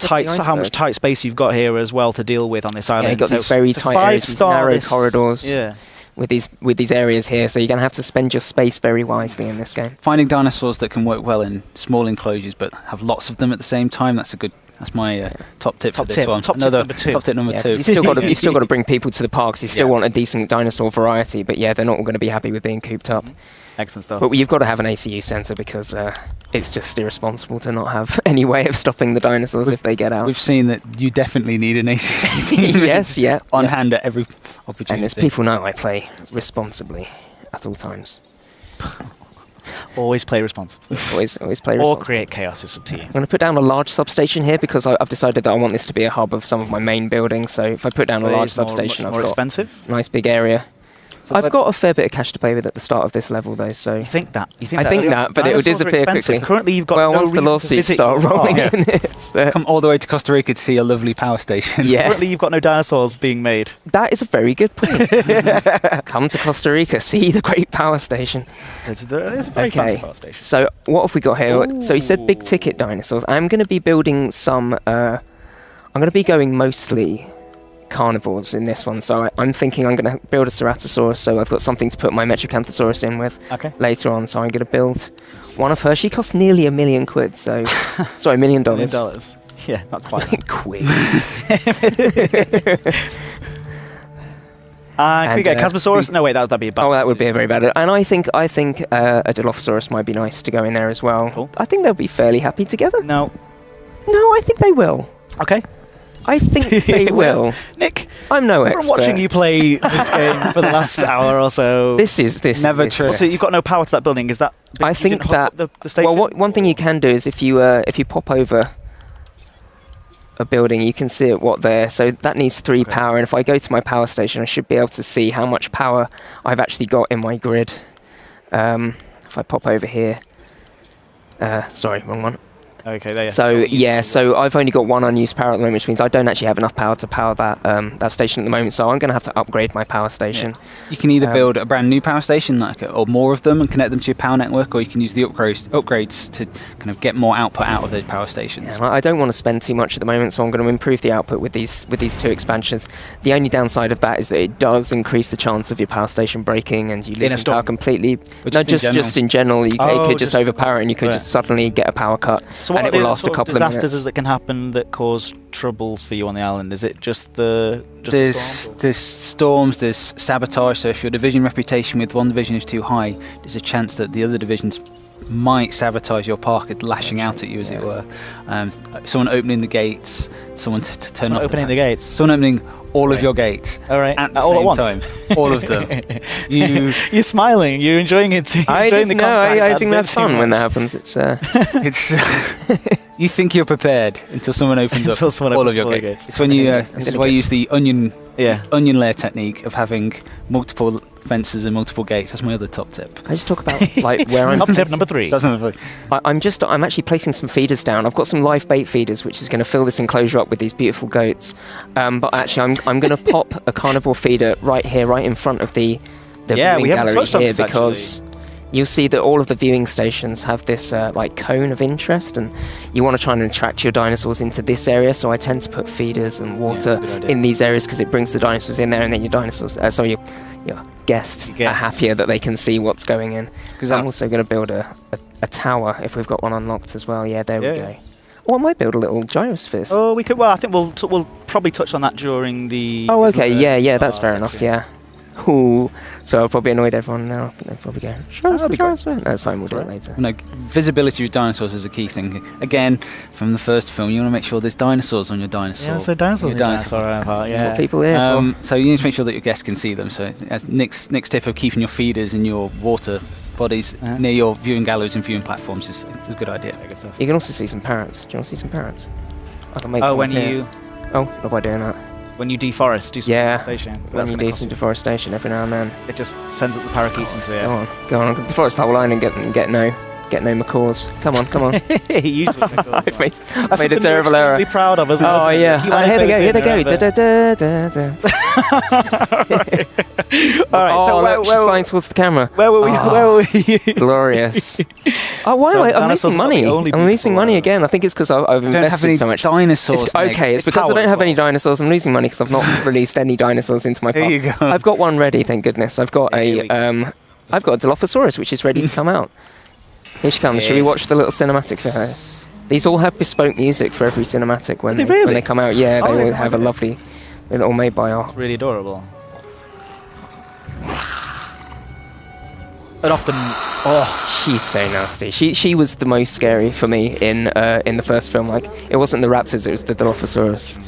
much tight space you've got here as well to deal with on this island. Yeah, you've got these very tight areas, these narrow corridors. Yeah. With these areas here, so you're going to have to spend your space very wisely in this game. Finding dinosaurs that can work well in small enclosures but have lots of them at the same time. That's my top tip for this one. Top tip number two. You've still got to bring people to the parks. You still want a decent dinosaur variety, but yeah, they're not all going to be happy with being cooped up. Excellent stuff. But you've got to have an ACU sensor because it's just irresponsible to not have any way of stopping the dinosaurs if they get out. We've seen that you definitely need an ACU team on hand at every opportunity. And as people know, I play responsibly at all times. Always play responsibly. Always play responsibly. Or create chaos, it's up to you. I'm going to put down a large substation here because I've decided that I want this to be a hub of some of my main buildings. So if I put down a large substation, I've got expensive. A nice big area. So I've got a fair bit of cash to play with at the start of this level, though. So you think that? I think that, but it will disappear quickly. Currently, you've got once the lawsuits start rolling in, come all the way to Costa Rica to see a lovely power station. Yeah. Currently, you've got no dinosaurs being made. That is a very good point. Come to Costa Rica, see the great power station. It's a very fancy power station. So what have we got here? Ooh. So he said big ticket dinosaurs. I'm going to be building some. I'm going to be going mostly carnivores in this one, so I'm thinking I'm going to build a Ceratosaurus, so I've got something to put my Metrocanthosaurus in with later on, so I'm going to build one of her. She costs nearly £1 million, so sorry, $1 million. Yeah, not quite. Quick. Can we get Casmosaurus? No, wait, that'd be a bad. Oh, that would be a very bad. And I think a Dilophosaurus might be nice to go in there as well. Cool. I think they'll be fairly happy together. No. No, I think they will. Okay. I think they will. Nick, I'm no expert. from watching you play this game for the last hour or so. This Never is- trust. Also, you've got no power to that building. Is that? I you think didn't hook that up the station? well, one thing you can do is if you pop over a building, you can see what there. So that needs 3 power, and if I go to my power station, I should be able to see how much power I've actually got in my grid. If I pop over here, sorry, wrong one. Okay, there. So I've only got 1 unused power at the moment, which means I don't actually have enough power to power that station at the moment. So I'm going to have to upgrade my power station. You can either build a brand new power station, or more of them, and connect them to your power network, or you can use the upgrades to kind of get more output out of those power stations. Yeah, I don't want to spend too much at the moment, so I'm going to improve the output with these 2 expansions. The only downside of that is that it does increase the chance of your power station breaking and you lose power completely. No, just in general. It could just overpower it, and you could just suddenly get a power cut. So and what it are will the last a sort of couple of minutes. disasters that can happen that cause troubles for you on the island? Is it just the There's storms, there's sabotage. So if your division reputation with one division is too high, there's a chance that the other divisions might sabotage your park, lashing out at you, as it were. Someone opening the gates, someone to turn off. Opening the gates. Someone opening all of your gates. All right. At the all same at once. time. All of them. You're smiling. You're enjoying it. You're I enjoying the contact. I think that's fun when that happens. It's You think you're prepared until someone opens up all of your gates. It's when you. This is why you use the onion layer technique of having multiple fences and multiple gates. That's my other top tip. I just talk about like where I'm. Top tip number 3. That's number 3. I'm actually placing some feeders down. I've got some live bait feeders, which is going to fill this enclosure up with these beautiful goats. But actually, I'm going to pop a carnivore feeder right here, right in front of the viewing gallery here, because you'll see that all of the viewing stations have this like cone of interest, and you want to try and attract your dinosaurs into this area. So I tend to put feeders and water in these areas because it brings the dinosaurs in there, and then your dinosaurs, your guests are happier that they can see what's going in. Because I'm also going to build a tower if we've got one unlocked as well. Yeah, there we go. Or I might build a little gyrosphere. Oh, we could. Well, I think we'll probably touch on that during the. Oh, okay. Yeah. That's fair enough. Yeah. Ooh, so I'll probably annoyed everyone now. I think they'll probably go, show us the gyrosphere. That's fine, we'll do it later. No, visibility with dinosaurs is a key thing. Again, from the first film, you want to make sure there's dinosaurs on your dinosaur. Yeah, so dinosaurs in dinosaur. That's what people are here for. So you need to make sure that your guests can see them. So as Nick's tip of keeping your feeders and your water bodies near your viewing galleries and viewing platforms is a good idea. You can also see some parrots. Do you want to see some parrots? I can make some when here. you... Oh, not by doing that. When you deforest, do some deforestation. When you do some deforestation every now and then. It just sends up the parakeets into the air. Go on, deforest the whole line and get no macaws. Come on. Usually I've made a terrible error. Be proud of as well. Oh yeah. Here they go. Da, da, da, da, da. All right. So look, she's flying towards the camera. Where were we? Glorious. Why am I'm losing money? I'm losing money again. I think it's because I've invested so much. Dinosaurs. It's because I don't have any dinosaurs. I'm losing money because I've not released any dinosaurs into my park. There you go. I've got one ready, thank goodness. I've got a Dilophosaurus which is ready to come out. Here she comes. Shall we watch the little cinematic for her? These all have bespoke music for every cinematic when they come out. Yeah, they all have a lovely. They're all made by our. Really adorable. And often, she's so nasty. She was the most scary for me in the first film. Like, it wasn't the raptors, it was the Dilophosaurus.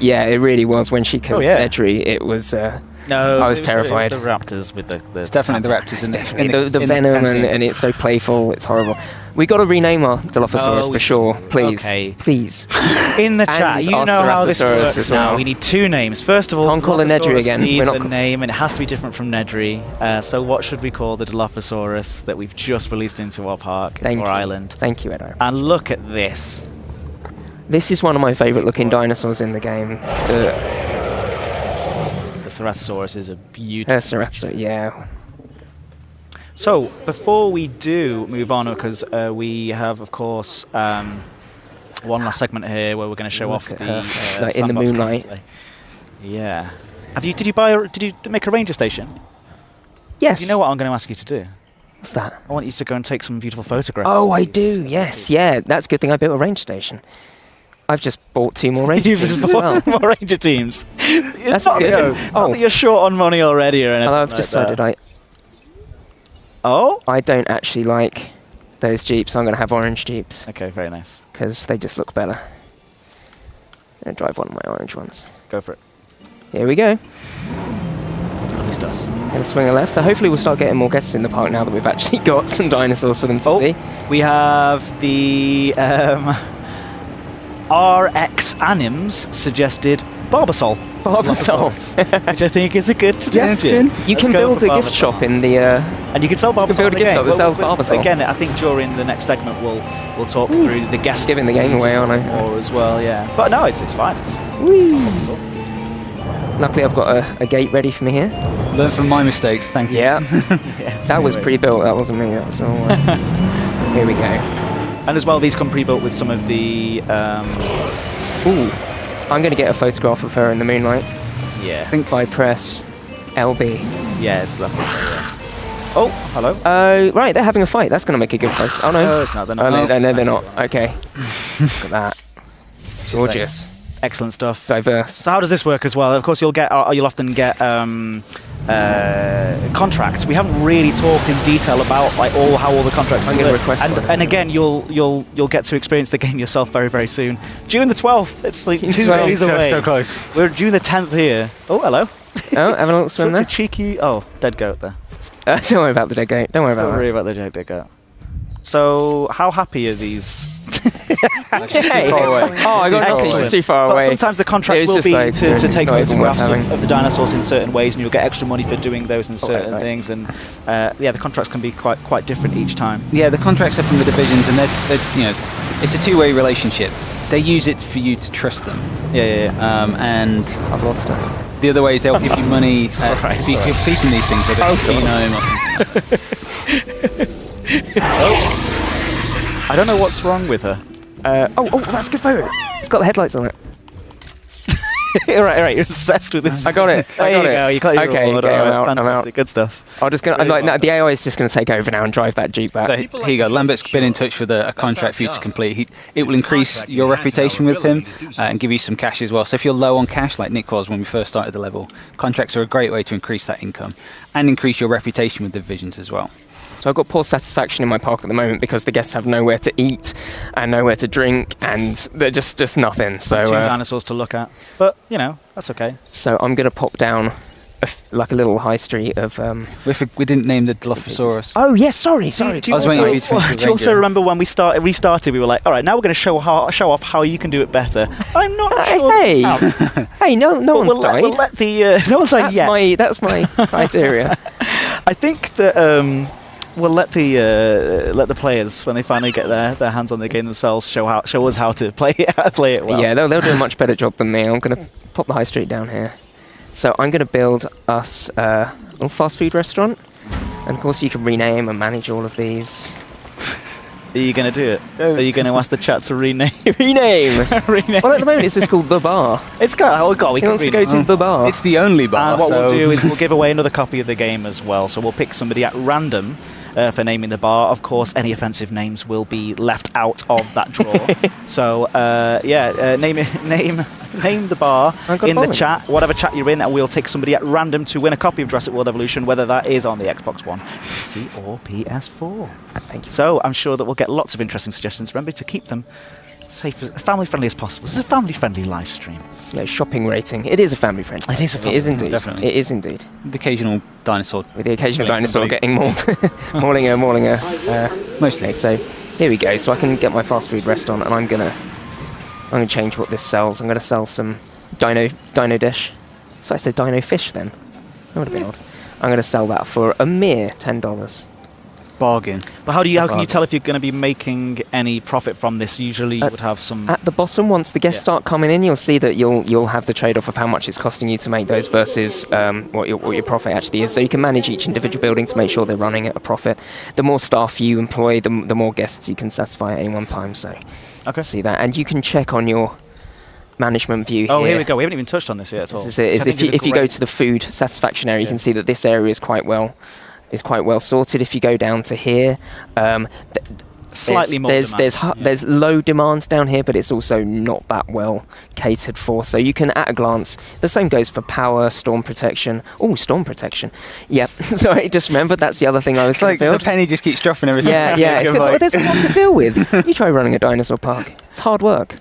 Yeah, it really was. When she killed Nedry, it was. I was terrified. It was the raptors with the it's definitely the raptors. The venom, and it's so playful. It's horrible. We got to rename our Dilophosaurus for sure, please. Okay. Please. In the chat, you know how this works as well. now. We need 2 names. First of all, can't call her Nedry again. Needs a name, and it has to be different from Nedry. So what should we call the Dilophosaurus that we've just released into our park, into our island? Thank you, Edo. And look at this. This is one of my favourite looking dinosaurs in the game. The Ceratosaurus is a beautiful. Ceratosaurus, yeah. So, before we do move on, because we have, of course, one last segment here where we're going to show off the in the moonlight. Gameplay. Yeah. Did you make a ranger station? Yes. You know what I'm going to ask you to do? What's that? I want you to go and take some beautiful photographs. Oh, I do. Yes, yeah. That's a good thing I built a range station. I've just bought 2 more Ranger You've teams just as well. bought 2 more Ranger teams. That's not, good. Not that you're short on money already or anything. I've decided Oh? I don't actually like those Jeeps. I'm going to have orange Jeeps. Okay, very nice. Because they just look better. I'm going to drive one of my orange ones. Go for it. Here we go. Lovely stuff. Going to swing a left. So hopefully we'll start getting more guests in the park now that we've actually got some dinosaurs for them to see. We have the RX Anims suggested Barbasol. Barbasol. Which I think is a good suggestion. You can build a gift shop in the... and you can sell Barbasol build a gift shop that sells Barbasol. Again, I think during the next segment we'll talk through the guests. Giving the game away, aren't I? Or as well, yeah. But no, it's fine. Luckily I've got a gate ready for me here. Learn from my mistakes, thank you. Yeah. That was pre-built, that wasn't me. That was all, here we go. And as well, these come pre-built with some of the... Ooh. I'm going to get a photograph of her in the moonlight. Yeah. I think if I press LB. Yeah, it's lovely. Oh, hello. Oh, right, they're having a fight. That's going to make a good fight. Oh, no. No, it's not. They're not. Oh, no, they're not. Okay. Look at that. Gorgeous. Excellent stuff. Diverse. So how does this work as well? Of course, you'll often get contracts. We haven't really talked in detail about like how all the contracts. I'm going to request and again, you'll get to experience the game yourself very, very soon. June the 12th. It's like 2 days away. So close. We're June the 10th here. Oh, hello. Oh, having a little swim there. Such a cheeky. Oh, dead goat there. Don't worry about the dead goat. Don't worry about that. Don't worry about the dead goat. So, how happy are these? Hey. Far away. Oh, I got nothing. It's too far But away. sometimes the contract will be like, to take not even worth photographs of the dinosaurs in certain ways, and you'll get extra money for doing those in certain right. things. And yeah, the contracts can be quite different each time. Yeah, the contracts are from the divisions, and they're it's a two-way relationship. They use it for you to trust them. Yeah. And I've lost it. the other way is they'll give you money if you're completing these things, whether it's genome or something. I don't know what's wrong with her. Oh, that's a good photo. It's got the headlights on it. right. You're obsessed with this. I got it. There you go. You got your Okay, reward. I'm Alright, out. Fantastic. Good stuff. The AI is just going to take over now and drive that Jeep back. So here you go. Lambert's been in touch with a contract for you to complete. It will increase your reputation with him and give you some cash as well. So if you're low on cash, like Nick was when we first started the level, contracts are a great way to increase that income and increase your reputation with divisions as well. So I've got poor satisfaction in my park at the moment because the guests have nowhere to eat and nowhere to drink, and they're just nothing. So 2 dinosaurs to look at, but that's okay. So I'm going to pop down like a little high street of. We didn't name the Dilophosaurus. Oh yes, sorry. I was waiting for you to finish Do you also remember when we restarted? We were like, all right, now we're going to show off how you can do it better. I'm not sure. Hey, hey, no one's died. We'll let the no one's died yet. That's my criteria. I think that we'll let the players, when they finally get their hands on the game themselves, show us how to play it well. Yeah, they'll do a much better job than me. I'm going to pop the high street down here. So I'm going to build us a little fast food restaurant, and of course you can rename and manage all of these. Are you going to do it? Are you going to ask the chat to rename? Rename. Rename. Well, at the moment it's just called The Bar. It's got. Oh God, we He can wants to go to The Bar. It's the only bar. And what we'll do is we'll give away another copy of the game as well. So we'll pick somebody at random for naming the bar. Of course, any offensive names will be left out of that draw. So name the bar in the chat, whatever chat you're in, and we'll take somebody at random to win a copy of Jurassic World Evolution, whether that is on the Xbox One, PC, or PS4. Thank you. So I'm sure that we'll get lots of interesting suggestions. Remember to keep them safe, family friendly as possible. This is a family friendly live stream. No, shopping rating. It is a family friendly. It is a family It is indeed. Definitely. It is indeed. The occasional dinosaur. With the occasional Like dinosaur somebody- getting mauled. mauling her. Mostly. Okay, so here we go. So I can get my fast food restaurant, and I'm gonna change what this sells. I'm gonna sell some dino dish. So I said dino fish then. That would have been odd. I'm gonna sell that for a mere $10. Bargain. But how can you tell if you're going to be making any profit from this? Usually you would have some. At the bottom, once the guests start coming in, you'll see that you'll have the trade-off of how much it's costing you to make those versus what your profit actually is. So you can manage each individual building to make sure they're running at a profit. The more staff you employ, the more guests you can satisfy at any one time. So see that, and you can check on your management view here. Oh, here we go. We haven't even touched on this yet at all. This is it. If you go to the food satisfaction area, you can see that this area is quite well sorted. If you go down to here, Slightly more demand. There's low demands down here, but it's also not that well catered for. So you can, at a glance, the same goes for power, storm protection. Oh, storm protection. Yep. Sorry, just remember that's the other thing I was like build. the penny just keeps dropping every time. Yeah. It's good. There's a lot to deal with. You try running a dinosaur park. It's hard work.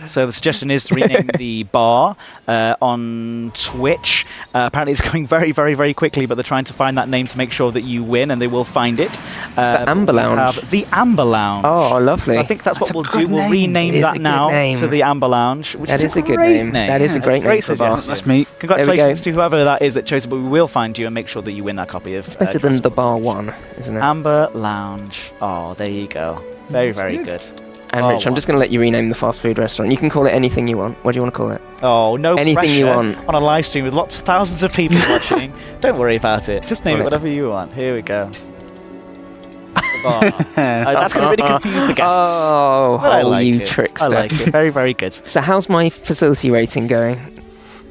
So the suggestion is to rename the bar on Twitch. Apparently it's going very, very, very quickly, but they're trying to find that name to make sure that you win, and they will find it. The Amber Lounge. The Amber Lounge. Oh, lovely. So I think that's what we'll do. We'll rename that now to the Amber Lounge, which is a great name. That is a great name for a bar. That's me. Congratulations to whoever that is that chose it, but we will find you and make sure that you win that copy of... It's better than the Bar 1, isn't it? Amber Lounge. Oh, there you go. Very, very good. And Rich, I'm just going to let you rename the fast food restaurant. You can call it anything you want. What do you want to call it? Oh, no anything pressure you want. On a live stream with lots of thousands of people watching. Don't worry about it. Just name it whatever you want. Here we go. That's going to really confuse the guests. Oh, I like you it. trickster. I like it. Very, very good. So how's my facility rating going?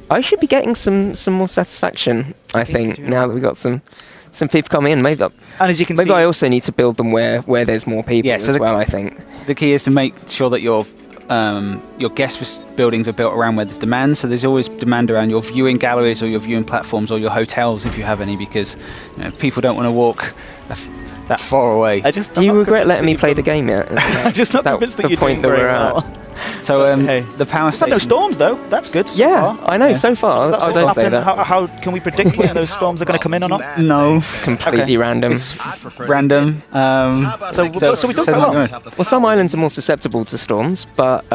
I should be getting some more satisfaction, I think, now that we've got some people coming in. Maybe, and as you can maybe see, I also need to build them where there's more people as well, I think. The key is to make sure that your guest buildings are built around where there's demand. So there's always demand around your viewing galleries or your viewing platforms or your hotels if you have any, because people don't want to walk that far away. Do you regret letting me play the game yet? I'm just not convinced that you're doing very well. So the power station. No storms though. That's good. So yeah, far. I know. So far, I don't say that. How can we predict when those storms are going to come in or not? No, it's completely random. It's random. So we don't know. Well, some islands are more susceptible to storms, but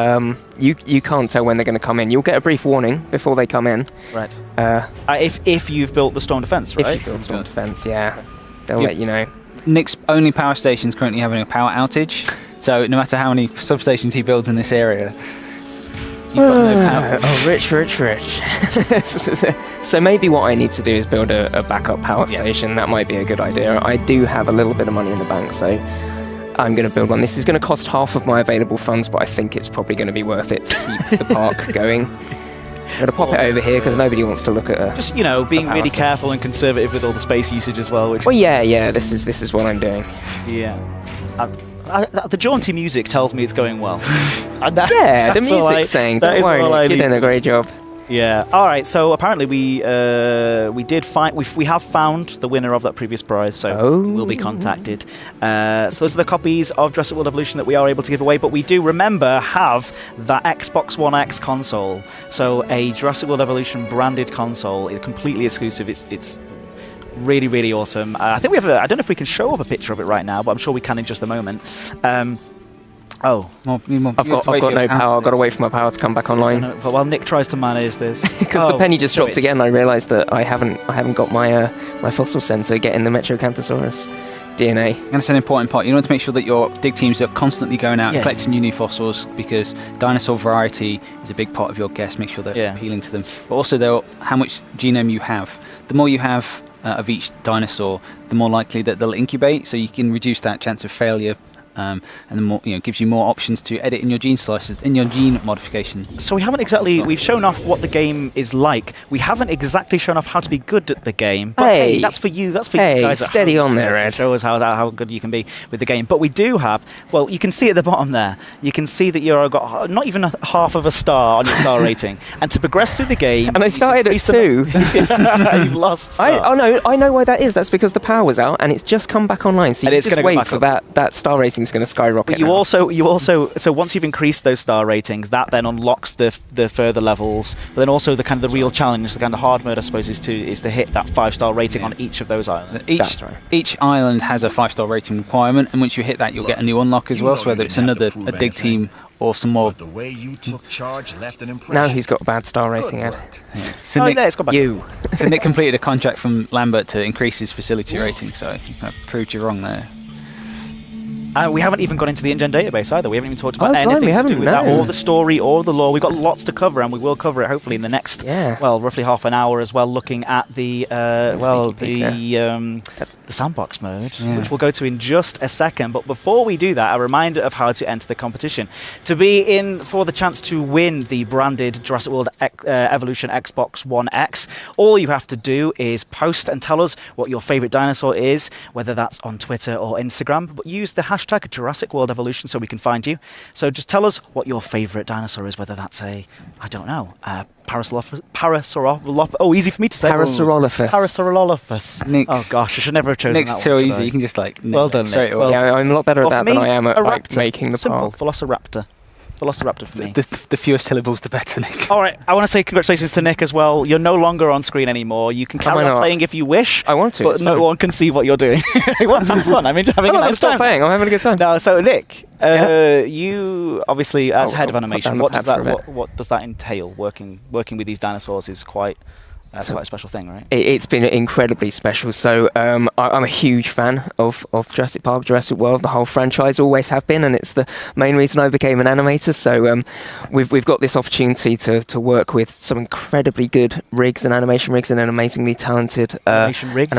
you can't tell when they're going to come in. You'll get a brief warning before they come in. Right. If you've built the storm defense, right? If you've built storm defense, yeah, they'll let you know. Nick's only power station is currently having a power outage. So no matter how many substations he builds in this area, you've got no power. Oh, rich. So maybe what I need to do is build a backup power station. That might be a good idea. I do have a little bit of money in the bank, so I'm going to build one. This is going to cost half of my available funds, but I think it's probably going to be worth it to keep the park going. I'm going to pop it over here because nobody wants to look at it. Just, being really careful and conservative with all the space usage as well. Well, yeah, this is what I'm doing. Yeah. The jaunty music tells me it's going well. Yeah, the music's saying, don't worry, Nick, you're doing a great job. Yeah. All right. So apparently we have found the winner of that previous prize. So we'll be contacted. So those are the copies of Jurassic World Evolution that we are able to give away. But we do remember have that Xbox One X console. So a Jurassic World Evolution branded console. It's completely exclusive. It's really, really awesome. I think we have. I don't know if we can show up a picture of it right now, but I'm sure we can in just a moment. I've got no power. I've got to wait for my power to come back online. While Nick tries to manage this, because the penny just dropped again. I realised that I haven't got my fossil centre getting the Metrocanthosaurus DNA. And it's an important part. You want to make sure that your dig teams are constantly going out and collecting new fossils, because dinosaur variety is a big part of your guests. Make sure that's appealing to them. But also, how much genome you have. The more you have of each dinosaur, the more likely that they'll incubate. So you can reduce that chance of failure. And the more, gives you more options to edit in your gene slices, in your gene modification. So we've shown off what the game is like. We haven't exactly shown off how to be good at the game. But hey, that's for you. That's for you guys. Steady on there, Ed. Show us how good you can be with the game. But we do have. Well, you can see at the bottom there. You can see that you've got not even half of a star on your star rating. And to progress through the game, and I started at 2. You've lost stars. I know why that is. That's because the power was out and it's just come back online. So you just wait for that star rating. Going to skyrocket. But you also so once you've increased those star ratings, that then unlocks the further levels. But then also the real challenge, the kind of hard mode, I suppose, is to hit that 5-star rating on each of those islands. Each island has a 5-star rating requirement, and once you hit that, you'll get a new unlock as well. So whether it's a dig team or some more. The way you took charge left an impression. Now he's got a bad star rating, Ed. So Nick completed a contract from Lambert to increase his facility rating, so you kind of proved you wrong there. We haven't even got into the InGen database either. We haven't even talked about anything to do with that, or the story, or the lore. We've got lots to cover, and we will cover it hopefully in the next, roughly half an hour as well, looking at the sandbox mode, which we'll go to in just a second. But before we do that, a reminder of how to enter the competition. To be in for the chance to win the branded Jurassic World Evolution Xbox One X, all you have to do is post and tell us what your favourite dinosaur is, whether that's on Twitter or Instagram, but use the hashtag hashtag Jurassic World Evolution so we can find you. So just tell us what your favourite dinosaur is, whether that's a, I don't know, Parasaurolophus. Oh, easy for me to say. Parasaurolophus. Nick's, oh gosh, I should never have chosen Nick's that too one. easy. You can just like well done, straight Nick. away. Yeah, I'm a lot better at that than I am at raptor. making the Simple. path. Velociraptor for me. The fewer syllables, the better, Nick. All right, I want to say congratulations to Nick as well. You're no longer on screen anymore. You can carry on playing if you wish. I want to. But no one can see what you're doing. Well, sounds fun. I mean, having a nice time. I'm playing. I'm having a good time. No, so Nick, you obviously as head of animation, what does that entail? Working with these dinosaurs is quite a special thing, right? It's been incredibly special. So I'm a huge fan of Jurassic Park, Jurassic World, the whole franchise, always have been, and it's the main reason I became an animator. So we've got this opportunity to work with some incredibly good rigs and animation rigs and an amazingly talented animation rigs.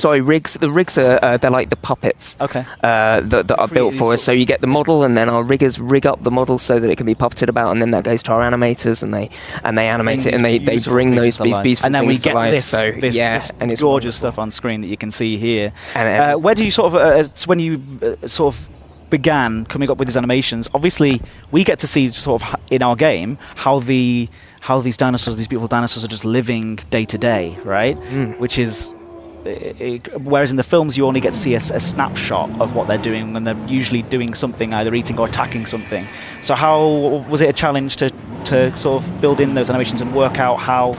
Sorry, rigs. The rigs are they're like the puppets. Okay. That are built for us. So you get the model, and then our riggers rig up the model so that it can be puppeted about, and then that goes to our animaters, and they animate it, and they bring those these and then we get this and it's gorgeous stuff on screen that you can see here. Where do you sort of when you sort of began coming up with these animations? Obviously, we get to see sort of in our game how these dinosaurs, these beautiful dinosaurs, are just living day to day, right? Which is. Whereas in the films you only get to see a snapshot of what they're doing when they're usually doing something, either eating or attacking something. So how was it a challenge to sort of build in those animations and work out how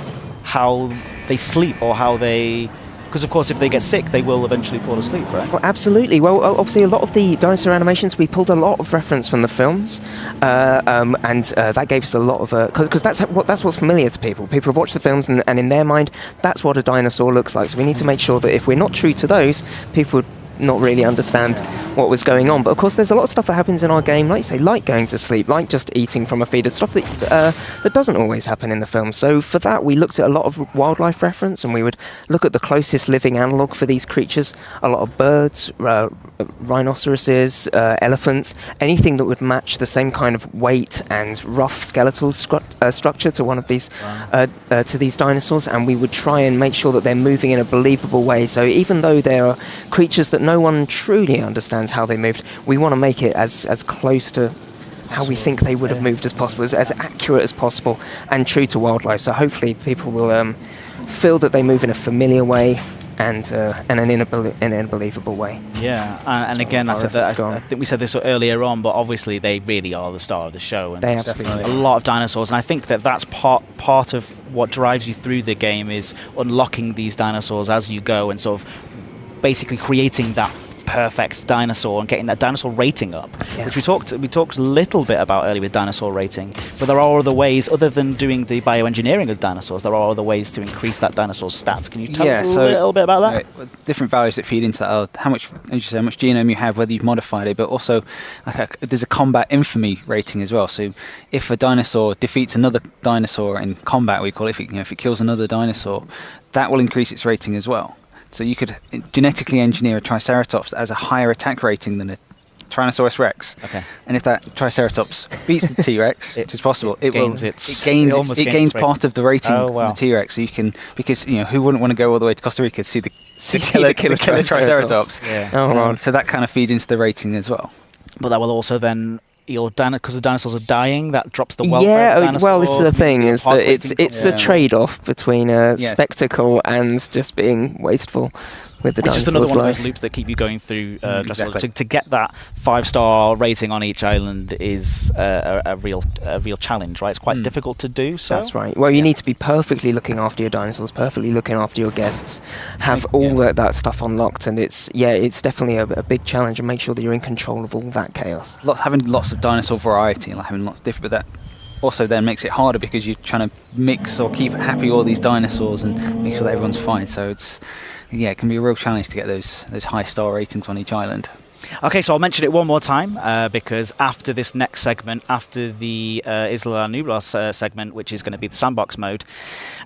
they sleep, or how they... Because, of course, if they get sick, they will eventually fall asleep, right? Well, absolutely. Well, obviously, a lot of the dinosaur animations, we pulled a lot of reference from the films, and that gave us a lot of... Because that's what's familiar to people. People have watched the films, and in their mind, that's what a dinosaur looks like. So we need to make sure that if we're not true to those, people would not really understand what was going on. But of course there's a lot of stuff that happens in our game, like say, like going to sleep, like just eating from a feeder, stuff that doesn't always happen in the film. So for that we looked at a lot of wildlife reference, and we would look at the closest living analogue for these creatures, a lot of birds, rhinoceroses, elephants, anything that would match the same kind of weight and rough skeletal structure to one of these to these dinosaurs, and we would try and make sure that they're moving in a believable way. So even though they are creatures that no one truly understands how they moved, we want to make it as close to how we think they would have moved as possible, as accurate as possible, and true to wildlife. So hopefully people will feel that they move in a familiar way and in a believable way. Yeah, and again, I think we said this earlier on, but obviously they really are the star of the show, and they absolutely a lot of dinosaurs, and I think that's part of what drives you through the game, is unlocking these dinosaurs as you go, and sort of basically creating that perfect dinosaur and getting that dinosaur rating up, which we talked a little bit about earlier with dinosaur rating. But there are other ways, other than doing the bioengineering of dinosaurs, there are other ways to increase that dinosaur's stats. Can you tell us a little bit about that? Different values that feed into that are how much genome you have, whether you've modified it, but also there's a combat infamy rating as well. So if a dinosaur defeats another dinosaur in combat, we call it, if it kills another dinosaur, that will increase its rating as well. So you could genetically engineer a Triceratops that has a higher attack rating than a Tyrannosaurus Rex. Okay. And if that Triceratops beats the T-Rex, which is possible, it gains part of the rating from the T-Rex. So you can, because who wouldn't want to go all the way to Costa Rica to see the killer Triceratops? Yeah. So that kind of feeds into the rating as well. But that will also then, because the dinosaurs are dying, that drops the welfare of dinosaurs. Well, this is the thing, is that it's a trade-off between spectacle and just being wasteful with the dinosaurs. It's just another one of those loops that keep you going through. To get that 5-star rating on each island is a real challenge, right? It's quite difficult to do. So that's right. Well, you need to be perfectly looking after your dinosaurs, perfectly looking after your guests, have all that stuff unlocked, and it's definitely a big challenge, and make sure that you're in control of all that chaos. Having lots of dinosaur variety and having lots of different, but that also then makes it harder because you're trying to mix or keep happy all these dinosaurs and make sure that everyone's fine. So it can be a real challenge to get those high star ratings on each island. Okay, so I'll mention it one more time because after this next segment, after the ISLA Nublar segment, which is going to be the sandbox mode,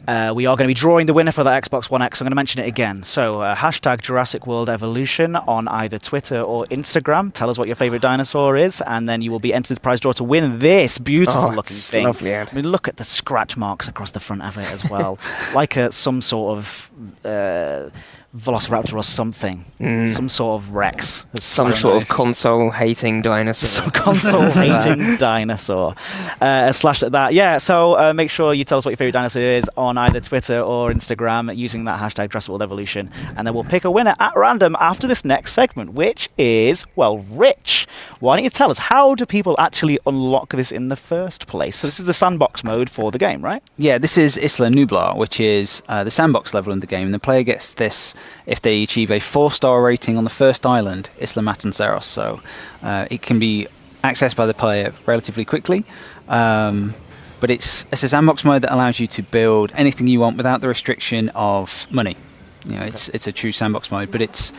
we are going to be drawing the winner for the Xbox One X. I'm going to mention it again. So hashtag Jurassic World Evolution on either Twitter or Instagram. Tell us what your favourite dinosaur is, and then you will be entered to the prize draw to win this beautiful looking thing. Lovely, I mean, look at the scratch marks across the front of it as well, like some sort of Velociraptor or something. Some sort of Rex. Some sort of console-hating dinosaur. Some console-hating dinosaur. Slashed at that. Yeah, so make sure you tell us what your favourite dinosaur is on either Twitter or Instagram using that hashtag Jurassic World Evolution. And then we'll pick a winner at random after this next segment, which is, well, Rich, why don't you tell us, how do people actually unlock this in the first place? So this is the sandbox mode for the game, right? Yeah, this is Isla Nublar, which is the sandbox level in the game. And the player gets this if they achieve a 4-star rating on the first island, Isla Matanceros. So it can be accessed by the player relatively quickly. But it's a sandbox mode that allows you to build anything you want without the restriction of money. You know, it's a true sandbox mode, but it's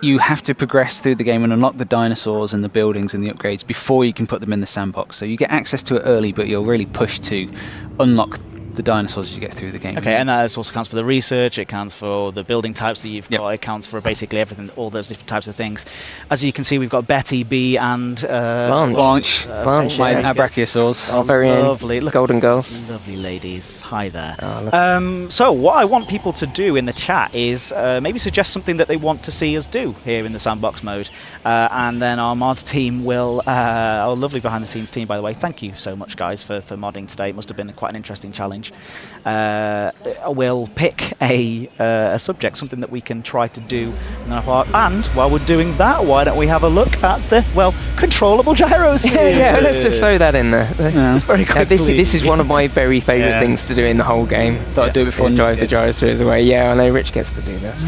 you have to progress through the game and unlock the dinosaurs and the buildings and the upgrades before you can put them in the sandbox. So you get access to it early, but you're really pushed to unlock the dinosaurs as you get through the game. Okay, and that also counts for the research, it counts for the building types that you've got, it counts for basically everything, all those different types of things. As you can see, we've got Betty, Bee, and Blanche. Our brachiosaurs. Oh, very lovely. Look, golden girls. Lovely ladies. Hi there. So what I want people to do in the chat is maybe suggest something that they want to see us do here in the sandbox mode. And then our mod team will, our lovely behind the scenes team, by the way, thank you so much, guys, for modding today. It must have been quite an interesting challenge. We'll pick a subject, something that we can try to do in our part. And while we're doing that, why don't we have a look at the, well, controllable gyros? Yeah, let's just throw that in there. Just very quickly. This is one of my very favourite things to do in the whole game. Thought I'd do it before. Drive the gyrospheres away. Yeah, I know Rich gets to do this.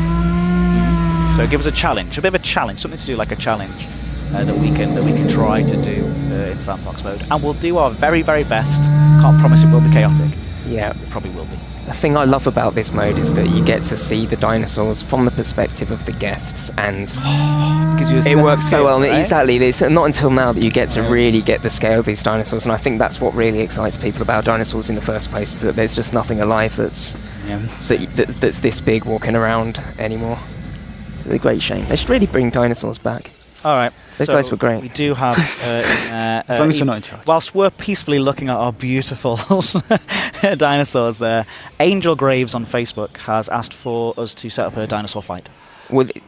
So give us a challenge, a bit of a challenge, something to do like a challenge that we can try to do in sandbox mode, and we'll do our very, very best. Can't promise it will be chaotic. Yeah, it probably will be. The thing I love about this mode is that you get to see the dinosaurs from the perspective of the guests, and it works so well. Right? Exactly. It's not until now that you get to really get the scale of these dinosaurs, and I think that's what really excites people about dinosaurs in the first place, is that there's just nothing alive that's this big walking around anymore. It's a great shame. They should really bring dinosaurs back. All right, those guys were great. We do have, as long as you're not in charge. Whilst we're peacefully looking at our beautiful dinosaurs there, Angel Graves on Facebook has asked for us to set up a dinosaur fight.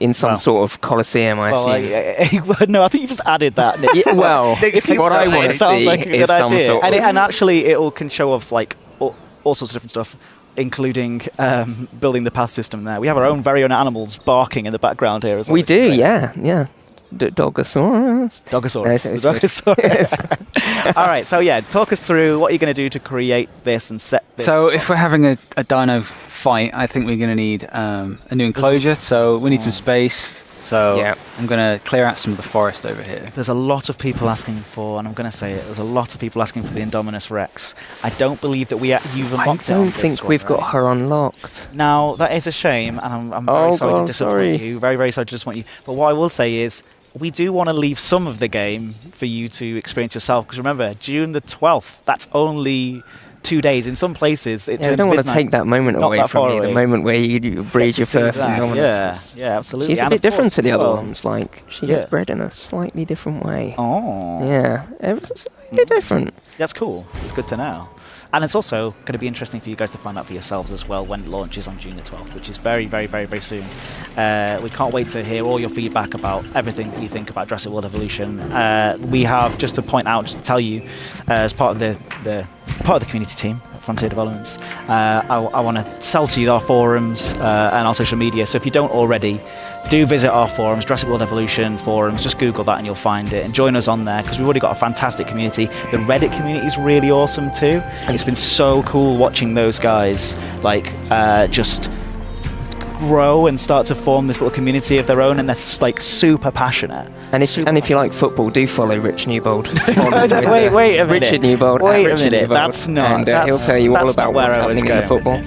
In some sort of coliseum, I assume. No, I think you just added that. Yeah, well, what I want to see is some sort of... And actually, it can show off like all sorts of different stuff, including building the path system there. We have our own very own animals barking in the background here as well. We do, yeah. Dogosaurus. All right, so yeah, talk us through what you're going to do to create this and set this. So if we're having a dino fight, I think we're going to need a new enclosure, so we need some space. So I'm going to clear out some of the forest over here. There's a lot of people asking for, and I'm going to say it, there's a lot of people asking for the Indominus Rex. I don't believe that you've unlocked it. I don't think we've got her unlocked. Now, that is a shame, and I'm very sorry to disappoint you. Very, very sorry to disappoint you. But what I will say is, we do want to leave some of the game for you to experience yourself, because remember, June the 12th, that's only 2 days. In some places, it turns I don't want to midnight. take that moment away from you, the moment where you breed your first Indominus. Yeah, absolutely. She's a bit different to the other ones. Like, she gets bred in a slightly different way. Oh. Yeah, it's slightly different. That's cool. It's good to know. And it's also going to be interesting for you guys to find out for yourselves as well when it launches on June the 12th, which is very, very, very, very soon. We can't wait to hear all your feedback about everything that you think about Jurassic World Evolution. We have, just to point out, just to tell you, as part of the community team, Frontier Developments, I want to sell to you our forums and our social media. So if you don't already, do visit our forums, Jurassic World Evolution forums. Just Google that and you'll find it, and join us on there, because we've already got a fantastic community. The Reddit community is really awesome too. It's been so cool watching those guys just grow and start to form this little community of their own, and they're like super passionate. And if you like football, do follow Rich Newbold. Wait a minute. Richard Newbold. Wait a minute. That's not. And he'll tell you all about what's happening in the football.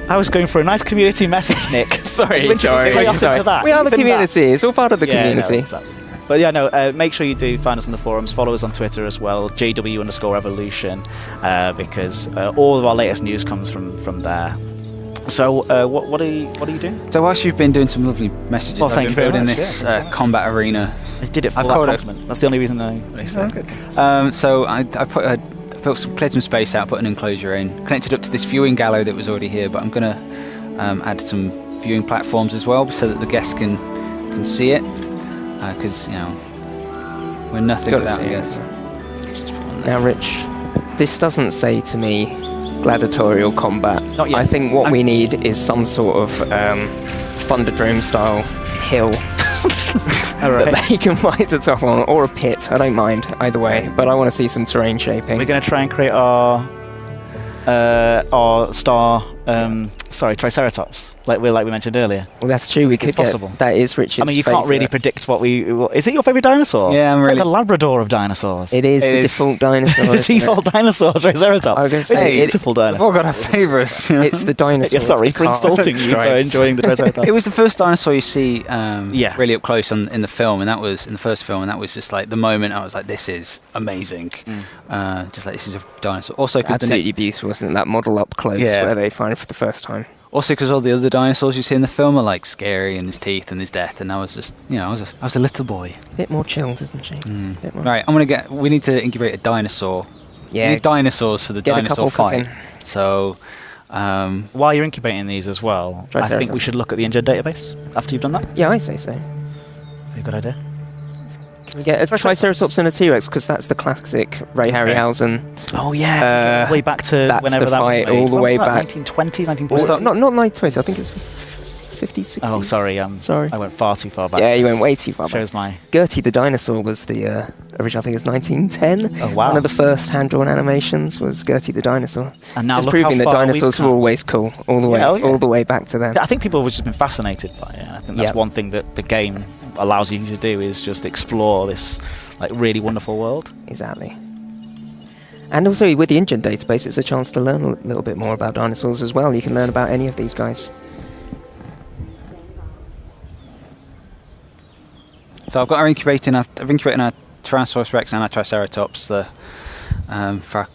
I was going for a nice community message, Nick. Sorry. We are the community. It's all part of the community. No, exactly. But yeah, no, make sure you do find us on the forums, follow us on Twitter as well, JW_Evolution, because all of our latest news comes from there. So what are you doing? So whilst you've been doing some lovely messages, well, thank you very building much, this combat arena. I did it for that compliment. That's the only reason I said it. So I cleared some space out, put an enclosure in, connected up to this viewing gallery that was already here, but I'm going to add some viewing platforms as well, so that the guests can see it. Because we're nothing without the guests. Now, Rich, this doesn't say to me gladiatorial combat. Not yet. I think what we need is some sort of Thunderdome style hill that they can fight a top on, or a pit. I don't mind either way, but I want to see some terrain shaping. We're going to try and create our star, Triceratops, like we mentioned earlier. Well, that's true. We could possible. That is Richard's. I mean, you can't really predict what we. Is it your favourite dinosaur? Yeah, I'm it's really. like the Labrador of dinosaurs. It is the default dinosaur. The default dinosaur, Triceratops. I was going to say it's a beautiful dinosaur. We've all got our favourites. It's the dinosaur. Yeah, sorry for insulting you for enjoying the Triceratops. It was the first dinosaur you see really up close in the film, and that was in the first film, and that was just like the moment I was like, this is amazing. Just like, this is a dinosaur. Also, absolutely beautiful, wasn't it? That model up close where they find it for the first time. Also, because all the other dinosaurs you see in the film are like scary, and his teeth and his death, and I was just, I was a little boy. A bit more chilled, isn't she? Right, we need to incubate a dinosaur. Yeah. We need dinosaurs for the dinosaur fight. So, while you're incubating these as well, I think we should look at the engine database after you've done that. Yeah, I say so. Very good idea. Can we get a Triceratops and a T-Rex, because that's the classic Ray Harryhausen. Oh yeah, all the way back to whenever that was made. All the way back. 1920s, 1940s. Not 1920s. I think it's 50s, 60s. Oh, sorry. Sorry. I went far too far back. Yeah, you went way too far back. Shows my... Gertie the Dinosaur was the original, I think it's 1910. Oh, wow. One of the first hand-drawn animations was Gertie the Dinosaur. And now just proving that dinosaurs were always cool, all the way back to then. Yeah, I think people have just been fascinated by it. I think that's one thing that the game allows you to do, is just explore this like really wonderful world. Exactly. And also with the engine database, it's a chance to learn a little bit more about dinosaurs as well. You can learn about any of these guys. So I've incubated our Tyrannosaurus Rex and our Triceratops for our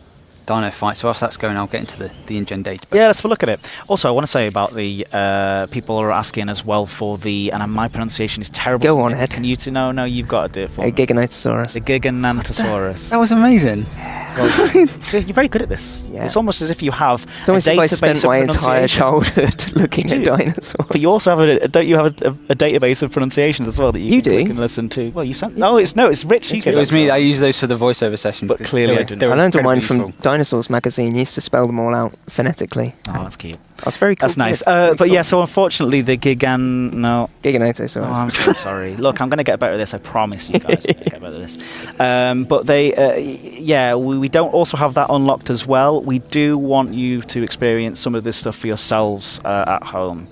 dino fight. So whilst that's going, I'll get into the InGen database. Yeah, let's have a look at it. Also, I want to say about the people are asking as well for and my pronunciation is terrible. Go on, Ed. Can you no, you've got to do it for me. A Giganotosaurus. The Giganotosaurus. That was amazing. So you're very good at this. Yeah. It's almost as if you have it's almost a database as if I spent my entire childhood looking at dinosaurs. But you also have don't you have a database of pronunciations as well that you can listen to? Well, you sent. No, it's Rich. It was me. I use those for the voiceover sessions. But clearly, I didn't. I learned all mine from Dinosaurs magazine. You used to spell them all out phonetically. Oh, that's cute. That's very cool. That's nice. But yeah, so unfortunately, the Giganotosaurus. Oh, I'm so sorry. Look, I'm going to get better at this. I promise you guys. I'm going to get better at this. But we don't also have that unlocked as well. We do want you to experience some of this stuff for yourselves at home